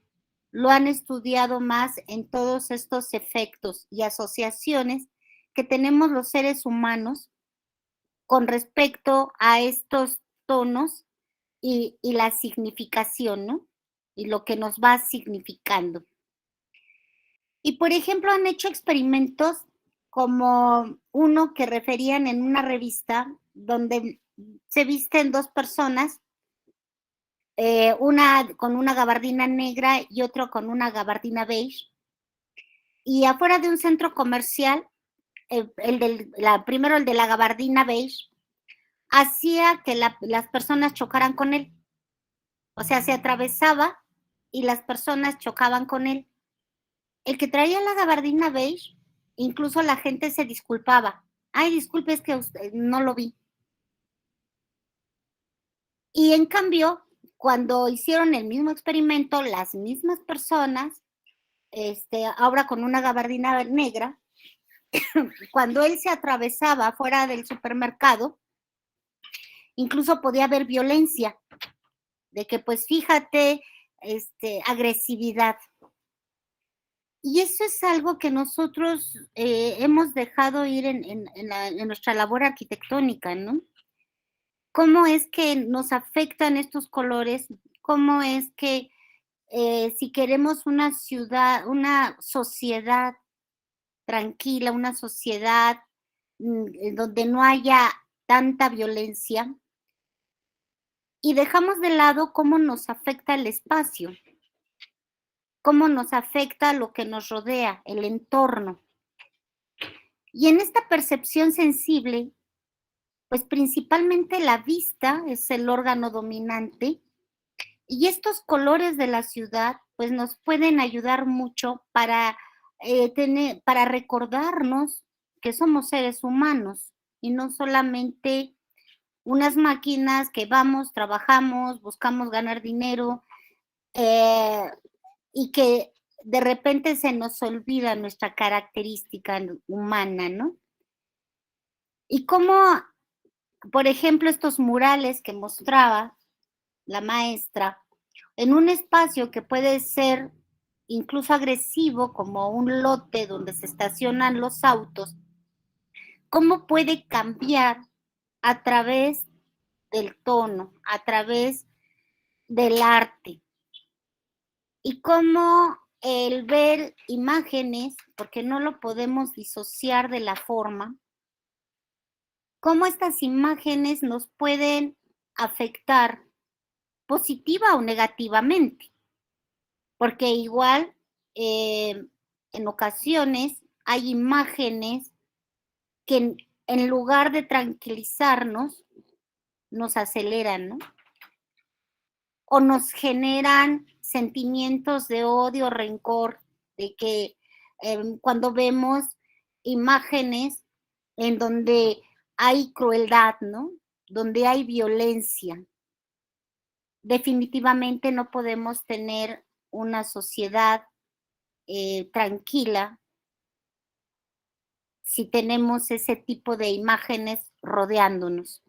Lo han estudiado más en todos estos efectos y asociaciones que tenemos los seres humanos con respecto a estos tonos y la significación, ¿no? Y lo que nos va significando. Y, por ejemplo, han hecho experimentos como uno que referían en una revista donde se visten dos personas, una con una gabardina negra y otro con una gabardina beige. Y afuera de un centro comercial, primero el de la gabardina beige, hacía que las personas chocaran con él. O sea, se atravesaba y las personas chocaban con él. El que traía la gabardina beige, incluso la gente se disculpaba. Ay, disculpe, es que usted no lo vi. Y en cambio, cuando hicieron el mismo experimento, las mismas personas, ahora con una gabardina negra, cuando él se atravesaba fuera del supermercado, incluso podía haber violencia, de que pues fíjate, agresividad. Y eso es algo que nosotros hemos dejado ir en nuestra labor arquitectónica, ¿no? ¿Cómo es que nos afectan estos colores? ¿Cómo es que si queremos una ciudad, una sociedad tranquila, una sociedad donde no haya tanta violencia, y dejamos de lado cómo nos afecta el espacio, cómo nos afecta lo que nos rodea, el entorno? Y en esta percepción sensible, pues principalmente la vista es el órgano dominante, y estos colores de la ciudad pues nos pueden ayudar mucho para recordarnos que somos seres humanos y no solamente unas máquinas que vamos, trabajamos, buscamos ganar dinero y que de repente se nos olvida nuestra característica humana, ¿no? Y cómo, por ejemplo, estos murales que mostraba la maestra, en un espacio que puede ser incluso agresivo, como un lote donde se estacionan los autos, ¿cómo puede cambiar a través del tono, a través del arte? Y cómo el ver imágenes, porque no lo podemos disociar de la forma, cómo estas imágenes nos pueden afectar positiva o negativamente, porque igual en ocasiones hay imágenes que en lugar de tranquilizarnos, nos aceleran, ¿no? O nos generan sentimientos de odio, rencor, de que cuando vemos imágenes en donde hay crueldad, ¿no? Donde hay violencia. Definitivamente no podemos tener una sociedad tranquila si tenemos ese tipo de imágenes rodeándonos.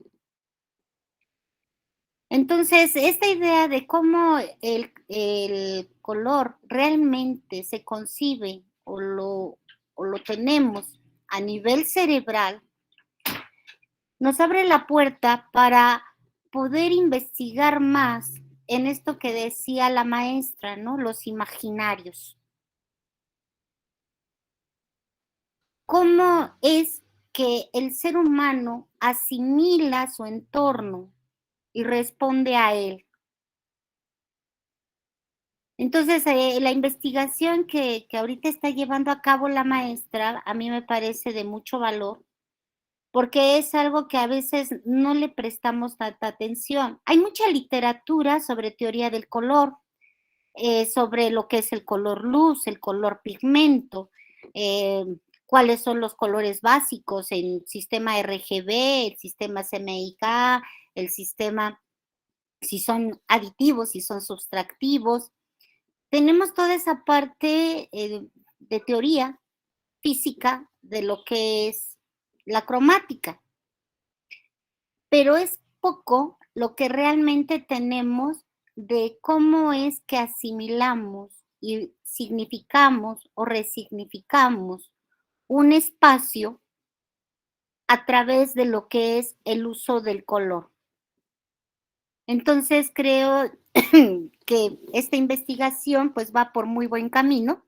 Entonces, esta idea de cómo el color realmente se concibe o lo tenemos a nivel cerebral, nos abre la puerta para poder investigar más en esto que decía la maestra, ¿no? Los imaginarios. ¿Cómo es que el ser humano asimila su entorno y responde a él? Entonces, la investigación que ahorita está llevando a cabo la maestra, a mí me parece de mucho valor, porque es algo que a veces no le prestamos tanta atención. Hay mucha literatura sobre teoría del color, sobre lo que es el color luz, el color pigmento, cuáles son los colores básicos en el sistema RGB, el sistema CMYK, el sistema, si son aditivos, si son subtractivos. Tenemos toda esa parte de teoría física de lo que es la cromática. Pero es poco lo que realmente tenemos de cómo es que asimilamos y significamos o resignificamos un espacio a través de lo que es el uso del color. Entonces creo que esta investigación pues va por muy buen camino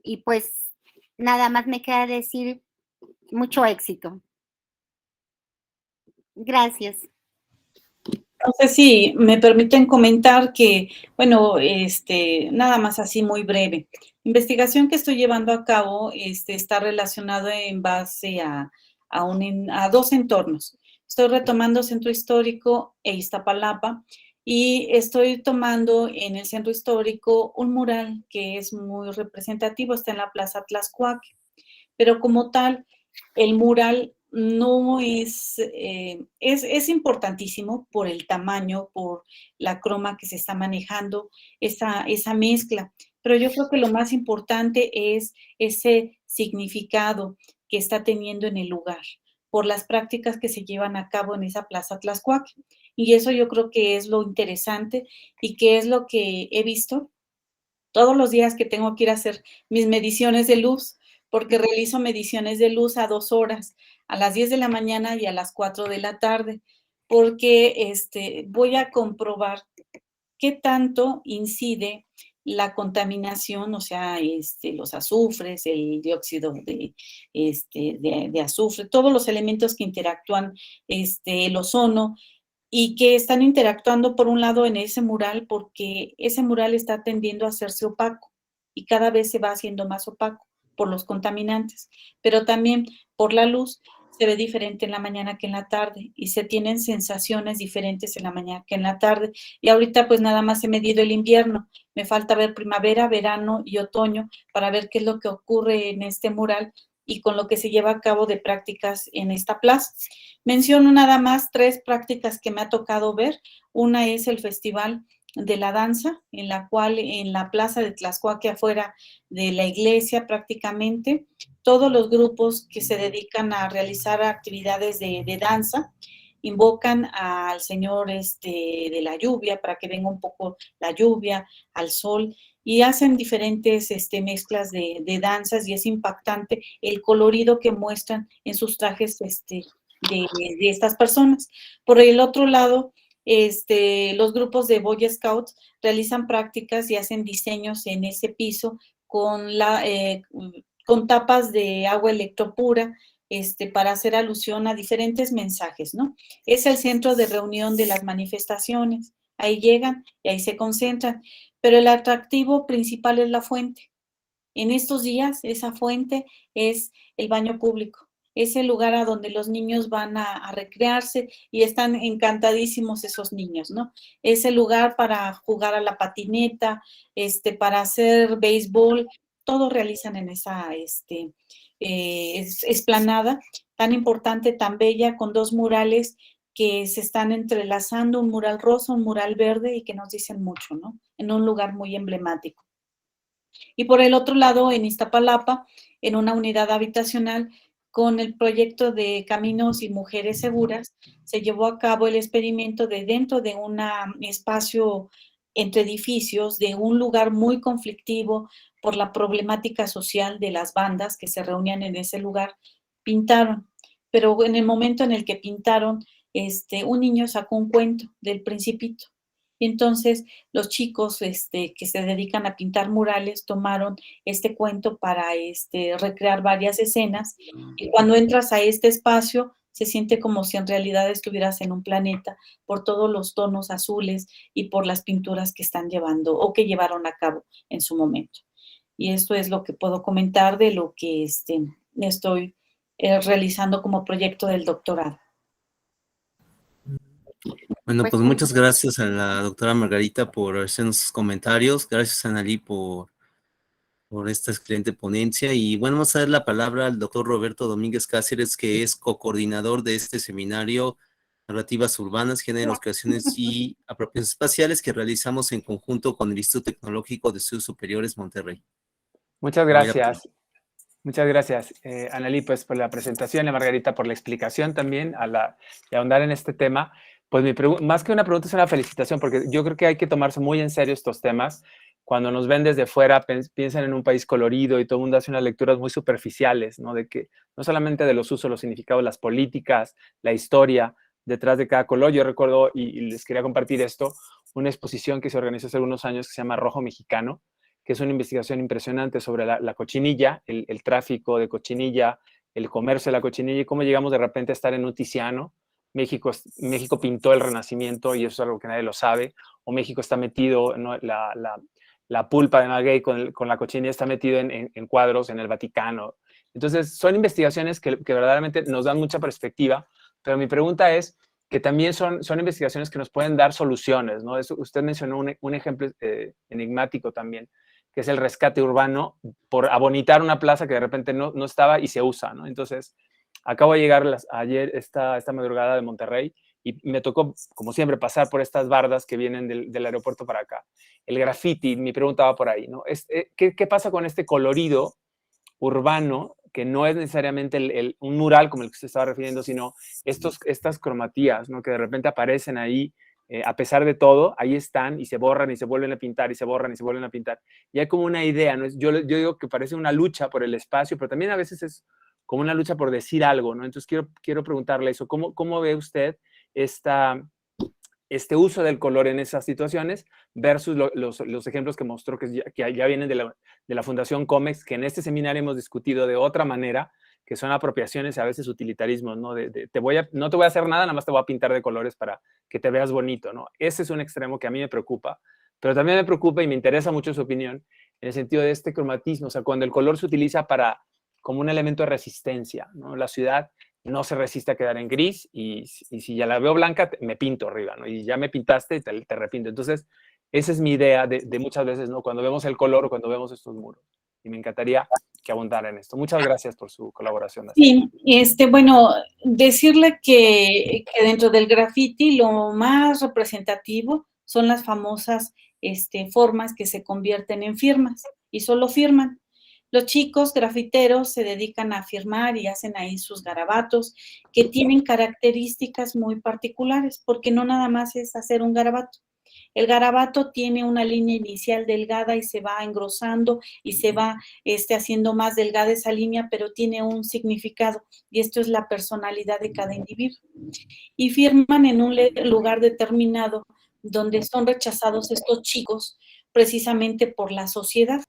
y pues nada más me queda decir mucho éxito. Gracias.
No sé si me permiten comentar que, bueno, nada más así muy breve. Investigación que estoy llevando a cabo está relacionado en base a dos entornos. Estoy retomando Centro Histórico e Iztapalapa y estoy tomando en el Centro Histórico un mural que es muy representativo, está en la Plaza Tlaxcuaque, pero como tal, el mural no es importantísimo por el tamaño, por la croma que se está manejando, esa mezcla. Pero yo creo que lo más importante es ese significado que está teniendo en el lugar, por las prácticas que se llevan a cabo en esa Plaza Tlaxcuaque. Y eso yo creo que es lo interesante y que es lo que he visto todos los días que tengo que ir a hacer mis mediciones de luz, porque realizo mediciones de luz a 2 horas, a las 10 de la mañana y a las 4 de la tarde, porque voy a comprobar qué tanto incide la contaminación, o sea, los azufres, el dióxido de azufre, todos los elementos que interactúan, el ozono, y que están interactuando por un lado en ese mural porque ese mural está tendiendo a hacerse opaco y cada vez se va haciendo más opaco por los contaminantes, pero también por la luz se ve diferente en la mañana que en la tarde y se tienen sensaciones diferentes en la mañana que en la tarde. Y ahorita pues nada más he medido el invierno, me falta ver primavera, verano y otoño para ver qué es lo que ocurre en este mural y con lo que se lleva a cabo de prácticas en esta plaza. Menciono nada más 3 prácticas que me ha tocado ver. Una es el Festival de la Danza, en la cual en la plaza de Tlaxcuaque, afuera de la iglesia prácticamente, todos los grupos que se dedican a realizar actividades de danza invocan al Señor de la lluvia para que venga un poco la lluvia, al sol, y hacen diferentes mezclas de danzas y es impactante el colorido que muestran en sus trajes de estas personas. Por el otro lado, los grupos de Boy Scouts realizan prácticas y hacen diseños en ese piso con tapas de agua electropura, para hacer alusión a diferentes mensajes, ¿no? Es el centro de reunión de las manifestaciones. Ahí llegan y ahí se concentran. Pero el atractivo principal es la fuente. En estos días, esa fuente es el baño público. Es el lugar a donde los niños van a recrearse y están encantadísimos esos niños, ¿no? Es el lugar para jugar a la patineta, para hacer béisbol, todo realizan en esa explanada tan importante, tan bella, con 2 murales que se están entrelazando, un mural rosa, un mural verde y que nos dicen mucho, ¿no? En un lugar muy emblemático. Y por el otro lado, en Iztapalapa, en una unidad habitacional, con el proyecto de Caminos y Mujeres Seguras, se llevó a cabo el experimento de dentro de un espacio entre edificios, de un lugar muy conflictivo por la problemática social de las bandas que se reunían en ese lugar, pintaron. Pero en el momento en el que pintaron, un niño sacó un cuento del Principito. Y entonces los chicos que se dedican a pintar murales tomaron este cuento para recrear varias escenas y cuando entras a este espacio se siente como si en realidad estuvieras en un planeta por todos los tonos azules y por las pinturas que están llevando o que llevaron a cabo en su momento. Y esto es lo que puedo comentar de lo que estoy realizando como proyecto del doctorado.
Bueno, pues muchas gracias a la doctora Margarita por hacernos sus comentarios. Gracias, Analí, por esta excelente ponencia. Y bueno, vamos a dar la palabra al doctor Roberto Domínguez Cáceres, que es co-coordinador de este seminario Narrativas Urbanas, Géneros, Creaciones y Apropiaciones Espaciales que realizamos en conjunto con el Instituto Tecnológico de Estudios Superiores Monterrey.
Muchas gracias. Muchas gracias, Analí, pues por la presentación y a Margarita por la explicación también y ahondar en este tema. Pues más que una pregunta es una felicitación, porque yo creo que hay que tomarse muy en serio estos temas. Cuando nos ven desde fuera, piensan en un país colorido y todo el mundo hace unas lecturas muy superficiales, ¿no? De que no solamente de los usos, los significados, las políticas, la historia detrás de cada color. Yo recuerdo, y les quería compartir esto, una exposición que se organizó hace algunos años que se llama Rojo Mexicano, que es una investigación impresionante sobre la cochinilla, el tráfico de cochinilla, el comercio de la cochinilla y cómo llegamos de repente a estar en un Tiziano. México pintó el Renacimiento y eso es algo que nadie lo sabe, o México está metido, ¿no? La pulpa de maguey con la cochinilla está metido en cuadros en el Vaticano. Entonces, son investigaciones que verdaderamente nos dan mucha perspectiva, pero mi pregunta es que también son investigaciones que nos pueden dar soluciones, ¿no? Usted mencionó un ejemplo enigmático también, que es el rescate urbano por abonitar una plaza que de repente no estaba y se usa, ¿no? Entonces, acabo de llegar ayer, esta madrugada de Monterrey, y me tocó, como siempre, pasar por estas bardas que vienen del aeropuerto para acá. El graffiti, mi pregunta va por ahí, ¿no? ¿Qué pasa con este colorido urbano, que no es necesariamente un mural como el que usted estaba refiriendo, sino estas cromatías, ¿no? Que de repente aparecen ahí, a pesar de todo, ahí están y se borran y se vuelven a pintar y se borran y se vuelven a pintar. Y hay como una idea, ¿no? Yo digo que parece una lucha por el espacio, pero también a veces es como una lucha por decir algo, ¿no? Entonces quiero preguntarle eso, ¿cómo ve usted este uso del color en esas situaciones versus los ejemplos que mostró que ya vienen de la Fundación Comex, que en este seminario hemos discutido de otra manera, que son apropiaciones y a veces utilitarismos, ¿no? No te voy a hacer nada, nada más te voy a pintar de colores para que te veas bonito, ¿no? Ese es un extremo que a mí me preocupa, pero también me preocupa y me interesa mucho su opinión en el sentido de este cromatismo, o sea, cuando el color se utiliza como un elemento de resistencia, ¿no? La ciudad no se resiste a quedar en gris y si ya la veo blanca, me pinto arriba, ¿no? Y ya me pintaste y te repinto. Entonces, esa es mi idea de muchas veces, ¿no? Cuando vemos el color o cuando vemos estos muros. Y me encantaría que abundara en esto. Muchas gracias por su colaboración.
Sí, bueno, decirle que dentro del graffiti lo más representativo son las famosas formas que se convierten en firmas y solo firman. Los chicos grafiteros se dedican a firmar y hacen ahí sus garabatos que tienen características muy particulares, porque no nada más es hacer un garabato. El garabato tiene una línea inicial delgada y se va engrosando y se va haciendo más delgada esa línea, pero tiene un significado y esto es la personalidad de cada individuo. Y firman en un lugar determinado donde son rechazados estos chicos precisamente por la sociedad.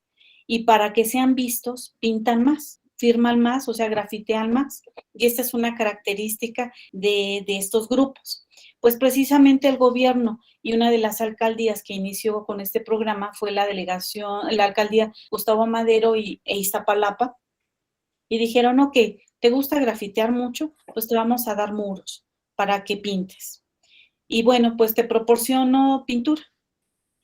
Y para que sean vistos, pintan más, firman más, o sea, grafitean más. Y esta es una característica de estos grupos. Pues precisamente el gobierno y una de las alcaldías que inició con este programa fue la alcaldía Gustavo Madero e Iztapalapa. Y dijeron, ok, ¿te gusta grafitear mucho? Pues te vamos a dar muros para que pintes. Y bueno, pues te proporciono pintura.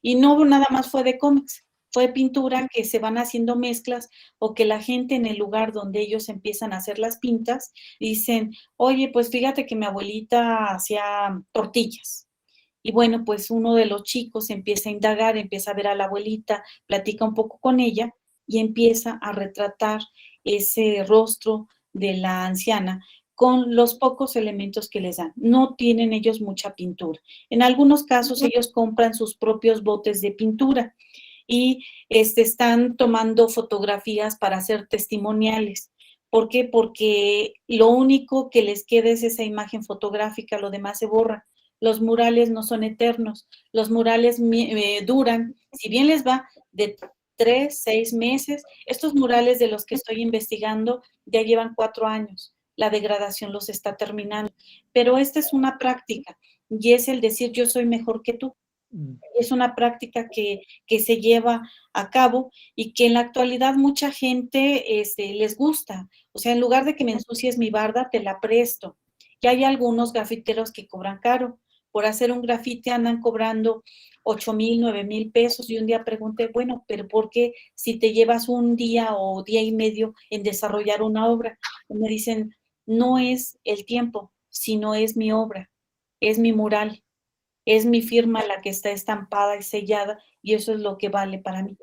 Y no nada más fue de cómics, fue pintura que se van haciendo mezclas o que la gente en el lugar donde ellos empiezan a hacer las pintas dicen, oye, pues fíjate que mi abuelita hacía tortillas. Y bueno, pues uno de los chicos empieza a indagar, empieza a ver a la abuelita, platica un poco con ella y empieza a retratar ese rostro de la anciana con los pocos elementos que les dan. No tienen ellos mucha pintura. En algunos casos ellos compran sus propios botes de pintura y están tomando fotografías para hacer testimoniales. ¿Por qué? Porque lo único que les queda es esa imagen fotográfica, lo demás se borra. Los murales no son eternos, los murales duran, si bien les va, de 3, 6 meses. Estos murales de los que estoy investigando ya llevan 4 años. La degradación los está terminando. Pero esta es una práctica y es el decir yo soy mejor que tú. Es una práctica que se lleva a cabo y que en la actualidad mucha gente les gusta. O sea, en lugar de que me ensucies mi barda, te la presto. Y hay algunos grafiteros que cobran caro. Por hacer un grafite andan cobrando 8,000, 9,000 pesos. Y un día pregunté, bueno, pero ¿por qué si te llevas un día o día y medio en desarrollar una obra? Y me dicen, no es el tiempo, sino es mi obra, es mi mural. Es mi firma la que está estampada y sellada y eso es lo que vale para mí.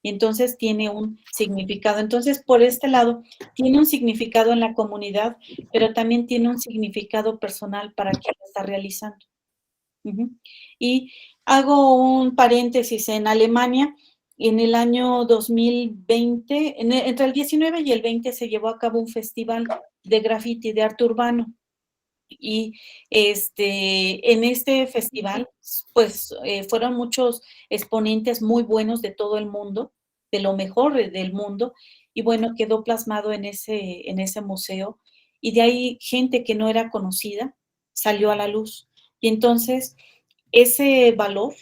y entonces tiene un significado. Entonces, por este lado, tiene un significado en la comunidad, pero también tiene un significado personal para quien lo está realizando. Y hago un paréntesis, en Alemania, en el año 2020, entre el 19 y el 20 se llevó a cabo un festival de graffiti, de arte urbano. Y en este festival, pues fueron muchos exponentes muy buenos de todo el mundo, de lo mejor del mundo, y bueno, quedó plasmado en ese museo. Y de ahí gente que no era conocida salió a la luz. Y entonces ese valor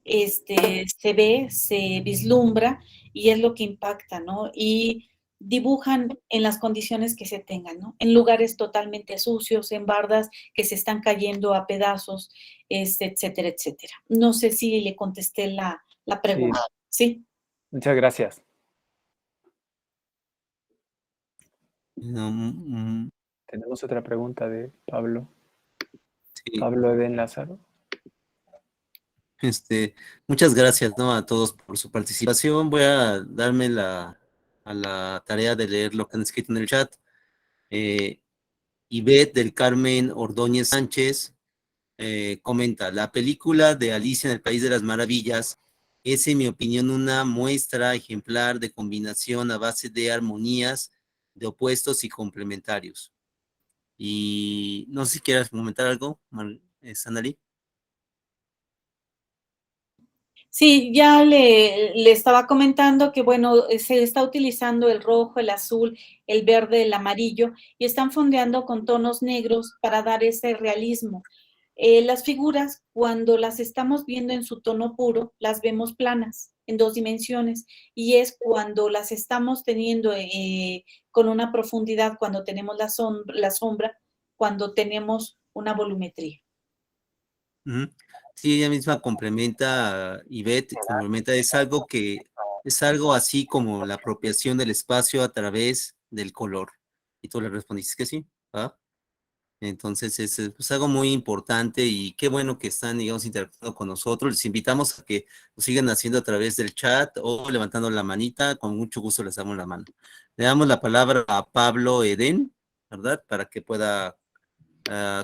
se ve, se vislumbra y es lo que impacta, ¿no? Y dibujan en las condiciones que se tengan, ¿no? En lugares totalmente sucios, en bardas que se están cayendo a pedazos, etcétera, etcétera. No sé si le contesté la pregunta. ¿Sí?
Muchas gracias.
No,
Tenemos otra pregunta de Pablo.
sí.
Pablo Eden Lázaro.
Muchas gracias, ¿no? A todos por su participación. Voy a darme a la tarea de leer lo que han escrito en el chat. Ivette del Carmen Ordóñez Sánchez comenta, la película de Alicia en el País de las Maravillas es, en mi opinión, una muestra ejemplar de combinación a base de armonías, de opuestos y complementarios. Y no sé si quieras comentar algo, Sanali.
Sí, ya le estaba comentando que, bueno, se está utilizando el rojo, el azul, el verde, el amarillo, y están fondeando con tonos negros para dar ese realismo. Las figuras, cuando las estamos viendo en su tono puro, las vemos planas, en 2 dimensiones, y es cuando las estamos teniendo con una profundidad, cuando tenemos la sombra, cuando tenemos una volumetría.
Sí, ella misma complementa, Ivette, complementa, es algo así como la apropiación del espacio a través del color. Y tú le respondiste que sí, ¿va? Entonces es pues, algo muy importante y qué bueno que están, digamos, interactuando con nosotros. Les invitamos a que lo sigan haciendo a través del chat o levantando la manita. Con mucho gusto les damos la mano. Le damos la palabra a Pablo Eden, ¿verdad? Para que pueda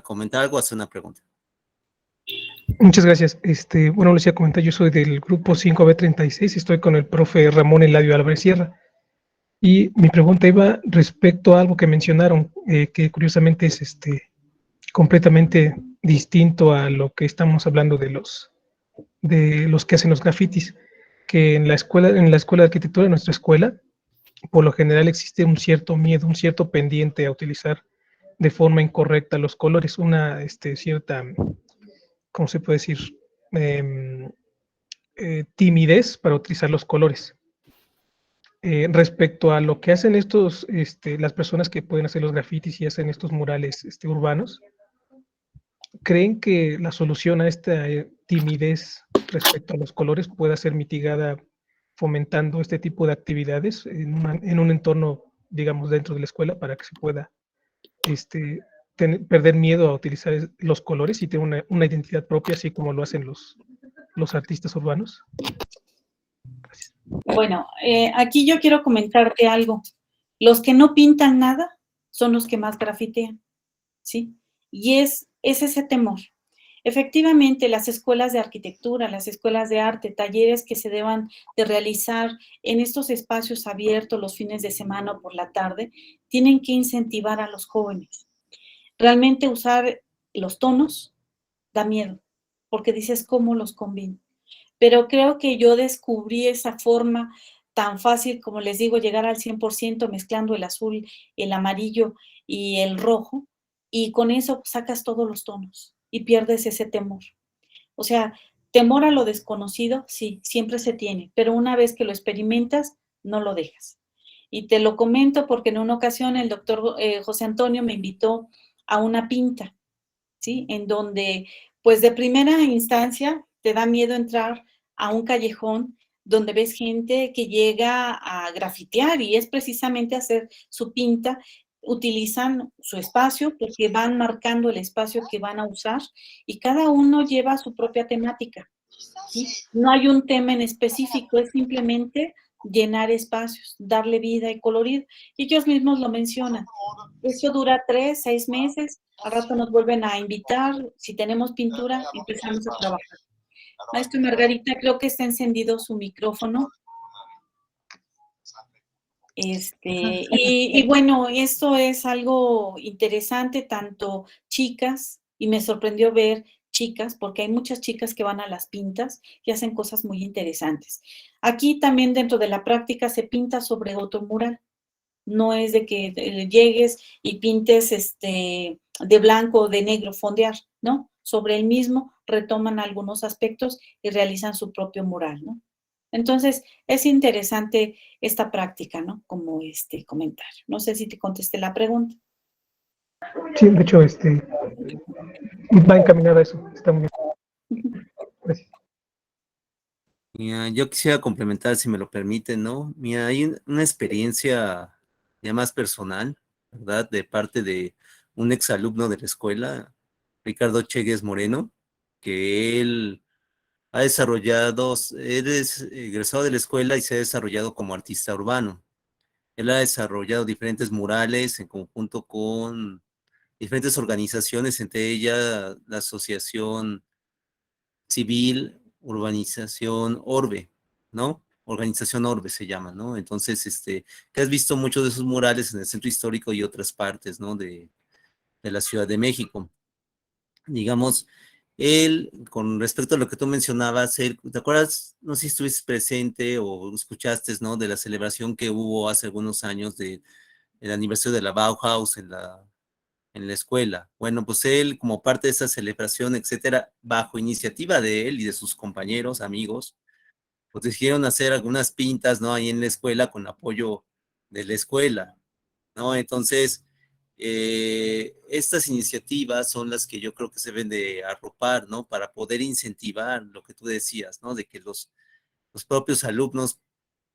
comentar algo o hacer una pregunta.
Muchas gracias. Bueno, les iba a comentar, yo soy del grupo 5B36, estoy con el profe Ramón Eladio Álvarez Sierra. Y mi pregunta iba respecto a algo que mencionaron, que curiosamente es completamente distinto a lo que estamos hablando de los que hacen los grafitis, que en la escuela de arquitectura, en nuestra escuela, por lo general existe un cierto miedo, un cierto pendiente a utilizar de forma incorrecta los colores, una cierta, ¿cómo se puede decir? Timidez para utilizar los colores. Respecto a lo que hacen las personas que pueden hacer los grafitis y hacen estos murales urbanos, ¿creen que la solución a esta timidez respecto a los colores pueda ser mitigada fomentando este tipo de actividades en un entorno, digamos, dentro de la escuela para que se pueda perder miedo a utilizar los colores y tener una identidad propia, así como lo hacen los artistas urbanos? Gracias.
Bueno, aquí yo quiero comentarte algo. Los que no pintan nada son los que más grafitean, ¿sí? Y es ese temor. Efectivamente, las escuelas de arquitectura, las escuelas de arte, talleres que se deban de realizar en estos espacios abiertos los fines de semana o por la tarde, tienen que incentivar a los jóvenes. Realmente usar los tonos da miedo, porque dices, ¿cómo los combino? Pero creo que yo descubrí esa forma tan fácil, como les digo, llegar al 100% mezclando el azul, el amarillo y el rojo, y con eso sacas todos los tonos y pierdes ese temor. O sea, temor a lo desconocido, sí, siempre se tiene, pero una vez que lo experimentas, no lo dejas. Y te lo comento porque en una ocasión el doctor José Antonio me invitó a una pinta, ¿sí? En donde, pues de primera instancia, te da miedo entrar a un callejón donde ves gente que llega a grafitear y es precisamente hacer su pinta. Utilizan su espacio porque van marcando el espacio que van a usar y cada uno lleva su propia temática, ¿sí? No hay un tema en específico, es simplemente llenar espacios, darle vida y colorido. Y ellos mismos lo mencionan. Esto dura 3, 6 meses, al rato nos vuelven a invitar, si tenemos pintura, empezamos a trabajar. Maestra Margarita, creo que está encendido su micrófono. Y bueno, esto es algo interesante, tanto chicas, y me sorprendió ver chicas, porque hay muchas chicas que van a las pintas y hacen cosas muy interesantes. Aquí también dentro de la práctica se pinta sobre otro mural. No es de que llegues y pintes de blanco o de negro, fondear, ¿no? Sobre el mismo retoman algunos aspectos y realizan su propio mural, ¿no? Entonces, es interesante esta práctica, ¿no? Como comentario. No sé si te contesté la pregunta.
Sí, de hecho, va encaminada a eso. Está muy bien. Gracias.
Mira, yo quisiera complementar, si me lo permiten, ¿no? Mira, hay una experiencia ya más personal, ¿verdad? De parte de un exalumno de la escuela, Ricardo Chegues Moreno, que él ha desarrollado, él es egresado de la escuela y se ha desarrollado como artista urbano. Él ha desarrollado diferentes murales en conjunto con diferentes organizaciones, entre ellas la Asociación Civil Urbanización Orbe, ¿no? Organización Orbe se llama, ¿no? Entonces, que has visto muchos de esos murales en el centro histórico y otras partes, ¿no? De la Ciudad de México. Digamos, él, con respecto a lo que tú mencionabas, él, ¿te acuerdas? No sé si estuviste presente o escuchaste, ¿no? De la celebración que hubo hace algunos años del aniversario de la Bauhaus en la escuela. Bueno, pues él, como parte de esa celebración, etcétera, bajo iniciativa de él y de sus compañeros, amigos, pues decidieron hacer algunas pintas, ¿no? Ahí en la escuela con apoyo de la escuela, ¿no? Entonces, estas iniciativas son las que yo creo que se deben de arropar, ¿no? Para poder incentivar lo que tú decías, ¿no? De que los propios alumnos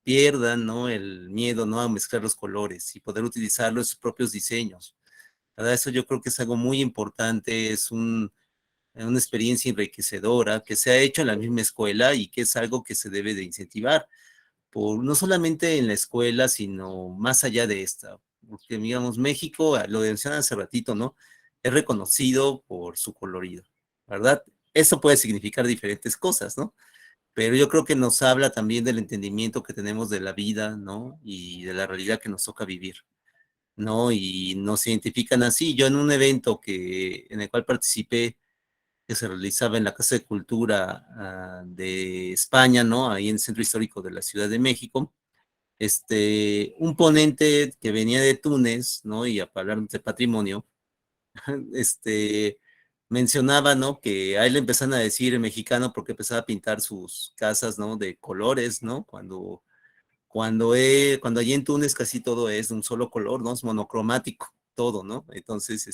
pierdan, ¿no? El miedo, ¿no? A mezclar los colores y poder utilizarlo en sus propios diseños. ¿Verdad? Eso yo creo que es algo muy importante, es una experiencia enriquecedora que se ha hecho en la misma escuela y que es algo que se debe de incentivar, no solamente en la escuela, sino más allá de esta. Porque, digamos, México, lo mencioné hace ratito, ¿no? Es reconocido por su colorido, ¿verdad? Eso puede significar diferentes cosas, ¿no? Pero yo creo que nos habla también del entendimiento que tenemos de la vida, ¿no? Y de la realidad que nos toca vivir, ¿no? Y nos identifican así. Yo en un evento en el cual participé, que se realizaba en la Casa de Cultura de España, ¿no? Ahí en el Centro Histórico de la Ciudad de México, un ponente que venía de Túnez, ¿no? Y a hablar de patrimonio, mencionaba, ¿no? Que a él le empezaron a decir mexicano porque empezaba a pintar sus casas, ¿no? De colores, ¿no? Cuando allí en Túnez casi todo es de un solo color, ¿no? Es monocromático, todo, ¿no? Entonces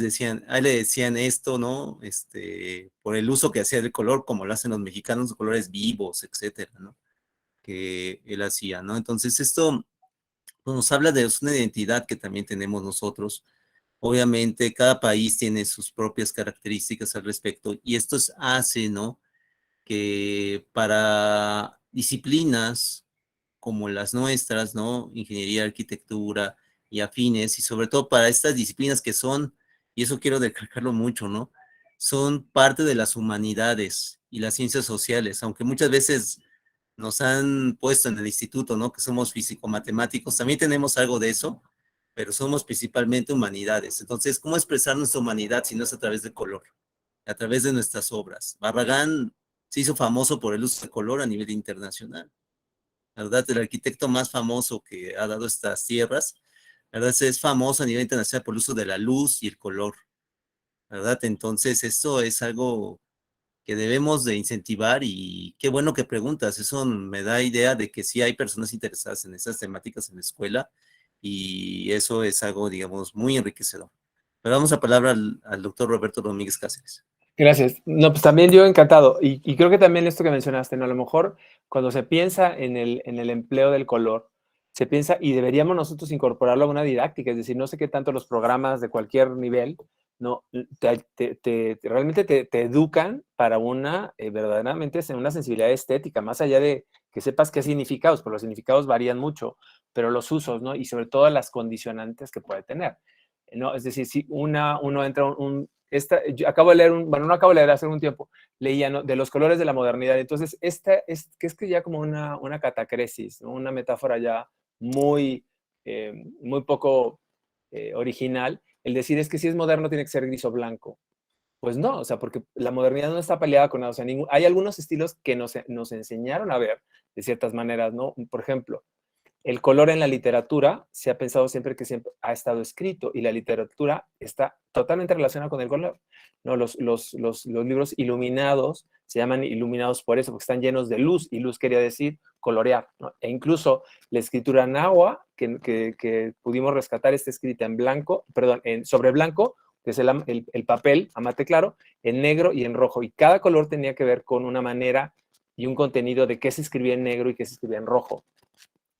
decían, a él le decían esto, ¿no? Por el uso que hacía del color, como lo hacen los mexicanos, colores vivos, etcétera, ¿no? Que él hacía, ¿no? Entonces esto pues, nos habla de una identidad que también tenemos nosotros. Obviamente, cada país tiene sus propias características al respecto, y esto hace, ¿no? Que para disciplinas como las nuestras, ¿no? Ingeniería, arquitectura y afines, y sobre todo para estas disciplinas que son, y eso quiero declararlo mucho, ¿no? Son parte de las humanidades y las ciencias sociales, aunque muchas veces nos han puesto en el instituto, ¿no? Que somos físico-matemáticos, también tenemos algo de eso, pero somos principalmente humanidades. Entonces, ¿cómo expresar nuestra humanidad si no es a través del color? A través de nuestras obras. Barragán se hizo famoso por el uso de color a nivel internacional, ¿verdad? El arquitecto más famoso que ha dado estas tierras, ¿verdad? Es famoso a nivel internacional por el uso de la luz y el color, ¿verdad? Entonces, esto es algo que debemos de incentivar y qué bueno que preguntas. Eso me da idea de que sí hay personas interesadas en esas temáticas en la escuela y eso es algo, digamos, muy enriquecedor. Pero vamos a palabra al doctor Roberto Domínguez Cáceres.
Gracias. No, pues también yo encantado. Y creo que también esto que mencionaste, ¿no? A lo mejor cuando se piensa en el empleo del color, se piensa, y deberíamos nosotros incorporarlo a una didáctica, es decir, no sé qué tanto los programas de cualquier nivel, ¿no? Realmente te educan para verdaderamente una sensibilidad estética, más allá de que sepas qué significados, porque los significados varían mucho, pero los usos, ¿no? Y sobre todo las condicionantes que puede tener, ¿no? Es decir, si uno entra yo acabo de leer no acabo de leer, hace un tiempo, leía, ¿no?, de los colores de la modernidad. Entonces, es que ya como una catacresis, ¿no?, una metáfora ya muy, muy poco original, el decir es que si es moderno tiene que ser gris o blanco. Pues no, o sea, porque la modernidad no está peleada con nada. O sea, hay algunos estilos que nos enseñaron a ver de ciertas maneras, ¿no? Por ejemplo, el color en la literatura se ha pensado siempre que siempre ha estado escrito, y la literatura está totalmente relacionada con el color, ¿no? Los libros iluminados se llaman iluminados por eso, porque están llenos de luz, y luz quería decir colorear, ¿no? E incluso la escritura náhuatl que pudimos rescatar está escrita en blanco, perdón, sobre blanco, que es el papel a mate claro, en negro y en rojo, y cada color tenía que ver con una manera y un contenido de qué se escribía en negro y qué se escribía en rojo.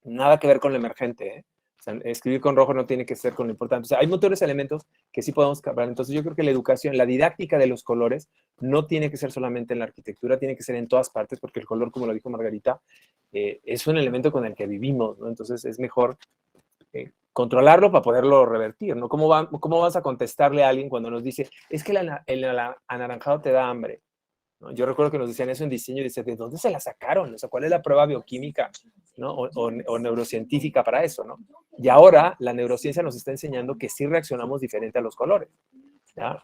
Nada que ver con lo emergente, ¿eh? O sea, escribir con rojo no tiene que ser con lo importante. O sea, hay muchos elementos que sí podemos cambiar. Entonces, yo creo que la educación, la didáctica de los colores, no tiene que ser solamente en la arquitectura, tiene que ser en todas partes, porque el color, como lo dijo Margarita, es un elemento con el que vivimos, ¿no? Entonces, es mejor controlarlo para poderlo revertir, ¿no? ¿Cómo vas a contestarle a alguien cuando nos dice, es que el anaranjado te da hambre? ¿No? Yo recuerdo que nos decían eso en diseño y decían, ¿de dónde se la sacaron? O sea, ¿cuál es la prueba bioquímica, ¿no? o neurocientífica para eso, ¿no? Y ahora la neurociencia nos está enseñando que sí reaccionamos diferente a los colores, ¿ya?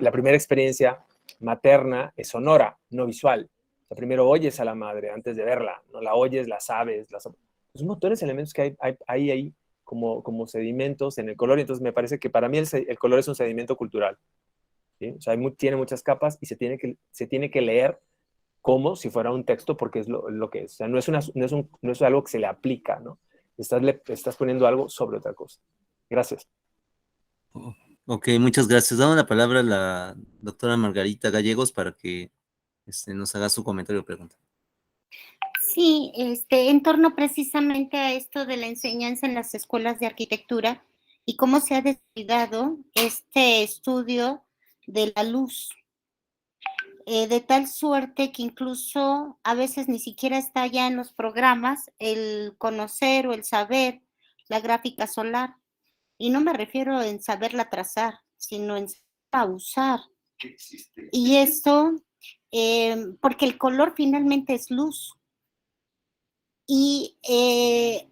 La primera experiencia materna es sonora, no visual. O sea, primero oyes a la madre antes de verla, ¿no? La oyes, la sabes, son motores, elementos que hay ahí como sedimentos en el color, y entonces me parece que para mí el color es un sedimento cultural. ¿Sí? O sea, tiene muchas capas y se tiene que leer como si fuera un texto, porque es lo que es. O sea, no es algo que se le aplica, ¿no? Estás poniendo algo sobre otra cosa. Gracias.
Ok, muchas gracias. Damos la palabra a la doctora Margarita Gallegos para que nos haga su comentario o pregunta.
Sí, en torno precisamente a esto de la enseñanza en las escuelas de arquitectura y cómo se ha descuidado este estudio de la luz, de tal suerte que incluso a veces ni siquiera está ya en los programas el conocer o el saber la gráfica solar. Y no me refiero en saberla trazar, sino en saberla usar. Y esto, porque el color finalmente es luz. Y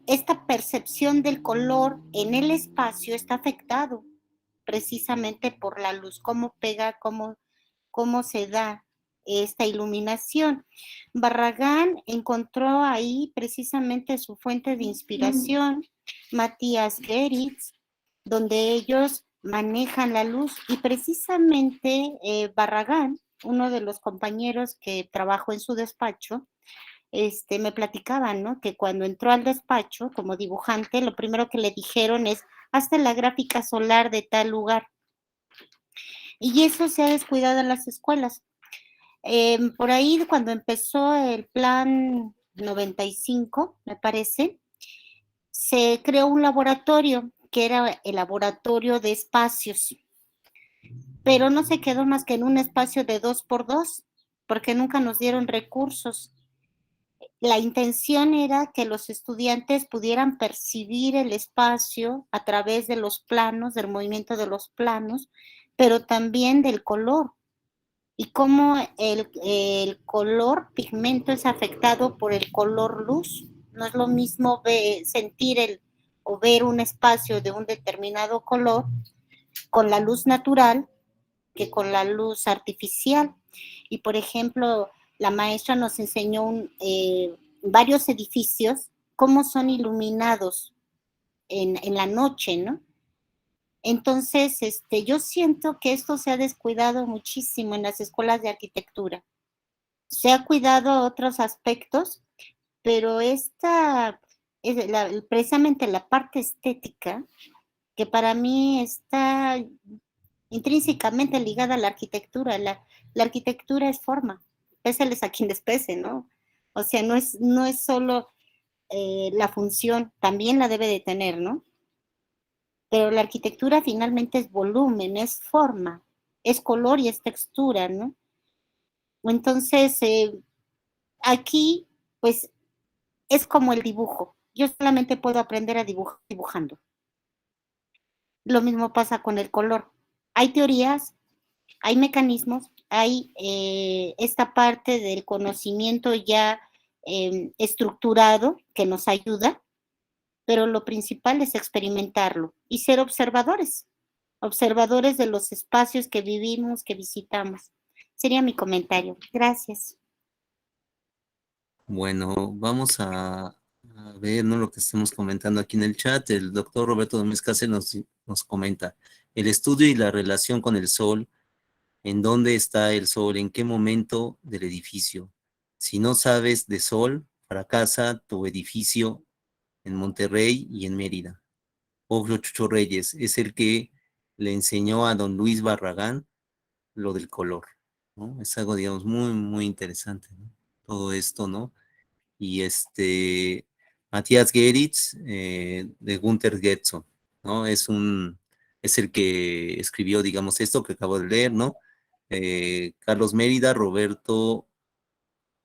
esta percepción del color en el espacio está afectado precisamente por la luz, cómo pega, cómo se da esta iluminación. Barragán encontró ahí precisamente su fuente de inspiración, Matías Geritz, donde ellos manejan la luz, y precisamente Barragán, uno de los compañeros que trabajó en su despacho, me platicaban, ¿no?, que cuando entró al despacho como dibujante, lo primero que le dijeron es, hazte la gráfica solar de tal lugar. Y eso se ha descuidado en las escuelas. Por ahí, cuando empezó el plan 95, me parece, se creó un laboratorio, que era el laboratorio de espacios, pero no se quedó más que en un espacio de 2x2, porque nunca nos dieron recursos. La intención era que los estudiantes pudieran percibir el espacio a través de los planos, del movimiento de los planos, pero también del color, y cómo el color pigmento es afectado por el color luz. No es lo mismo sentir o ver un espacio de un determinado color con la luz natural que con la luz artificial. Y, por ejemplo, la maestra nos enseñó varios edificios, cómo son iluminados en la noche, ¿no? Entonces, yo siento que esto se ha descuidado muchísimo en las escuelas de arquitectura. Se ha cuidado otros aspectos, pero esta es precisamente la parte estética, que para mí está intrínsecamente ligada a la arquitectura. La arquitectura es forma, péseles a quien les pese, ¿no? O sea, no es solo la función, también la debe de tener, ¿no? Pero la arquitectura finalmente es volumen, es forma, es color y es textura, ¿no? Entonces, aquí, pues, es como el dibujo. Yo solamente puedo aprender a dibujar dibujando. Lo mismo pasa con el color. Hay teorías, hay mecanismos, hay esta parte del conocimiento ya estructurado que nos ayuda, pero lo principal es experimentarlo y ser observadores de los espacios que vivimos, que visitamos. Sería mi comentario. Gracias.
Bueno, vamos a ver, ¿no? Lo que estamos comentando aquí en el chat. El doctor Roberto Domínguez Cáceres nos comenta, el estudio y la relación con el sol, ¿en dónde está el sol? ¿En qué momento del edificio? Si no sabes de sol, fracasa tu edificio en Monterrey y en Mérida. Ojo Chucho Reyes es el que le enseñó a don Luis Barragán lo del color, ¿no? Es algo, digamos, muy, muy interesante, ¿no? Todo esto, ¿no? Y Matías Geritz, de Gunther Getzo, ¿no? Es el que escribió, digamos, esto que acabo de leer, ¿no? Carlos Mérida, Roberto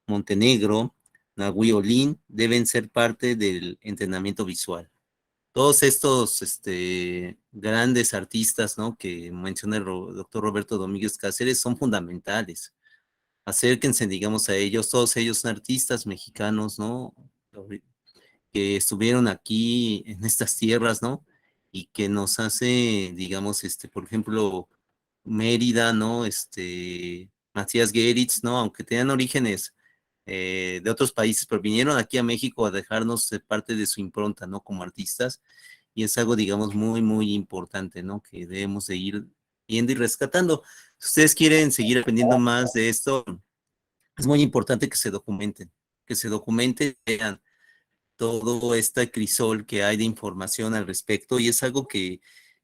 Montenegro, Nahui Olin, deben ser parte del entrenamiento visual. Todos estos grandes artistas, ¿no? Que menciona el doctor Roberto Domínguez Cáceres son fundamentales. Acérquense, digamos, a ellos. Todos ellos son artistas mexicanos, ¿no? Que estuvieron aquí en estas tierras, ¿no? Y que nos hace, digamos, por ejemplo, Mérida, ¿no? Matías Geritz, ¿no? Aunque tenían orígenes de otros países, pero vinieron aquí a México a dejarnos parte de su impronta, ¿no? Como artistas, y es algo, digamos, muy, muy importante, ¿no? Que debemos de ir viendo y rescatando. Si ustedes quieren seguir aprendiendo más de esto, es muy importante que se documenten, vean todo este crisol que hay de información al respecto, y es algo que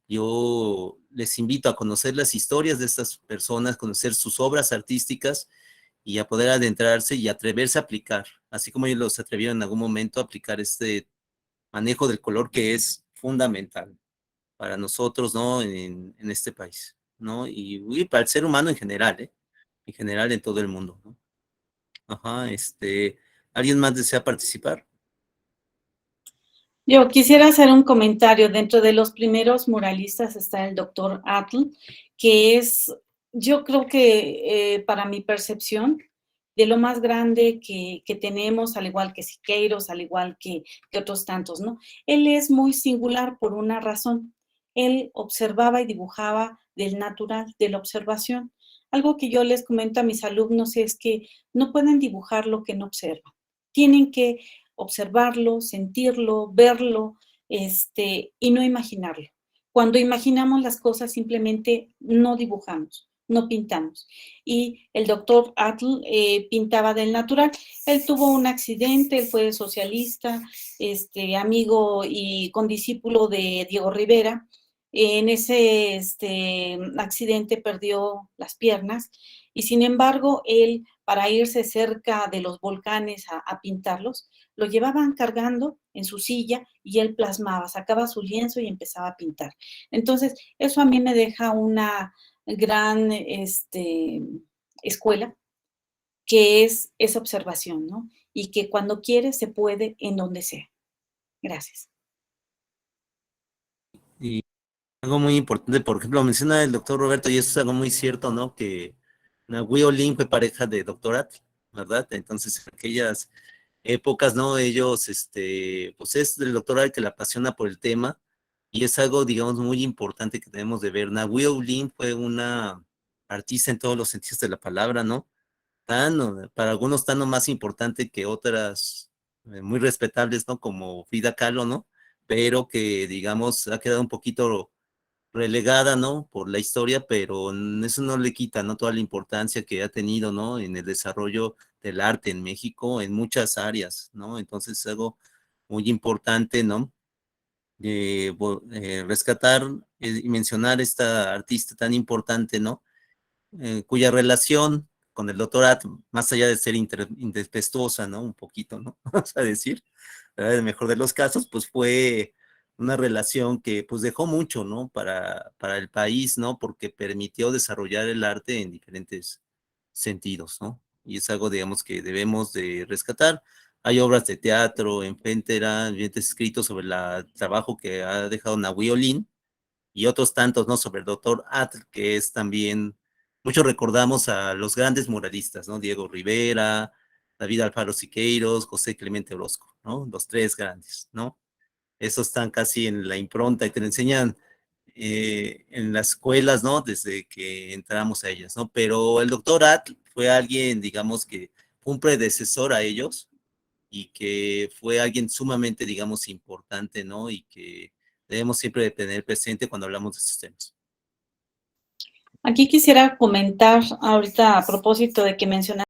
yo les invito a conocer las historias de estas personas, conocer sus obras artísticas y a poder adentrarse y atreverse a aplicar, así como ellos los atrevieron en algún momento a aplicar este manejo del color que es fundamental para nosotros, ¿no? En este país, ¿no? Y para el ser humano en general, ¿eh? En general en todo el mundo, ¿no? Ajá, ¿alguien más desea participar?
Yo quisiera hacer un comentario. Dentro de los primeros muralistas está el doctor Atl, que es, yo creo que para mi percepción, de lo más grande que tenemos, al igual que Siqueiros, al igual que otros tantos, ¿no? Él es muy singular por una razón. Él observaba y dibujaba del natural, de la observación. Algo que yo les comento a mis alumnos es que no pueden dibujar lo que no observan. Tienen que observarlo, sentirlo, verlo, y no imaginarlo. Cuando imaginamos las cosas, simplemente no dibujamos, no pintamos. Y el doctor Atl pintaba del natural. Él tuvo un accidente, él fue socialista, amigo y condiscípulo de Diego Rivera. En ese accidente perdió las piernas y sin embargo él, para irse cerca de los volcanes a pintarlos, lo llevaban cargando en su silla y él plasmaba, sacaba su lienzo y empezaba a pintar. Entonces, eso a mí me deja una gran escuela, que es esa observación, ¿no? Y que cuando quiere se puede en donde sea. Gracias.
Y algo muy importante, por ejemplo, menciona el doctor Roberto, y eso es algo muy cierto, ¿no? Que Nahui Olin fue pareja de doctor Atl, ¿verdad? Entonces, en aquellas épocas, ¿no? Ellos, pues es el doctor Atl que le apasiona por el tema, y es algo, digamos, muy importante que tenemos de ver. Nahui Olin fue una artista en todos los sentidos de la palabra, ¿no? Para algunos tan o más importante que otras muy respetables, ¿no? Como Frida Kahlo, ¿no? Pero que, digamos, ha quedado un poquito relegada, ¿no? Por la historia, pero eso no le quita, ¿no? Toda la importancia que ha tenido, ¿no? En el desarrollo del arte en México, en muchas áreas, ¿no? Entonces es algo muy importante, ¿no? Rescatar y mencionar esta artista tan importante, ¿no? Cuya relación con el doctorado, más allá de ser incestuosa, ¿no? Un poquito, ¿no? Vamos a decir, ¿verdad? El mejor de los casos, pues fue una relación que pues dejó mucho, ¿no? Para el país, ¿no? Porque permitió desarrollar el arte en diferentes sentidos, ¿no? Y es algo, digamos, que debemos de rescatar. Hay obras de teatro, enfrente eran escritos sobre el trabajo que ha dejado Nahui Olin, y otros tantos, ¿no? Sobre el doctor Atl, que es también, muchos recordamos a los grandes muralistas, ¿no? Diego Rivera, David Alfaro Siqueiros, José Clemente Orozco, ¿no? Los tres grandes, ¿no? Esos están casi en la impronta y te lo enseñan en las escuelas, ¿no? Desde que entramos a ellas, ¿no? Pero el doctor Atl fue alguien, digamos, que fue un predecesor a ellos y que fue alguien sumamente, digamos, importante, ¿no? Y que debemos siempre de tener presente cuando hablamos de estos temas.
Aquí quisiera comentar ahorita a propósito de que mencionaste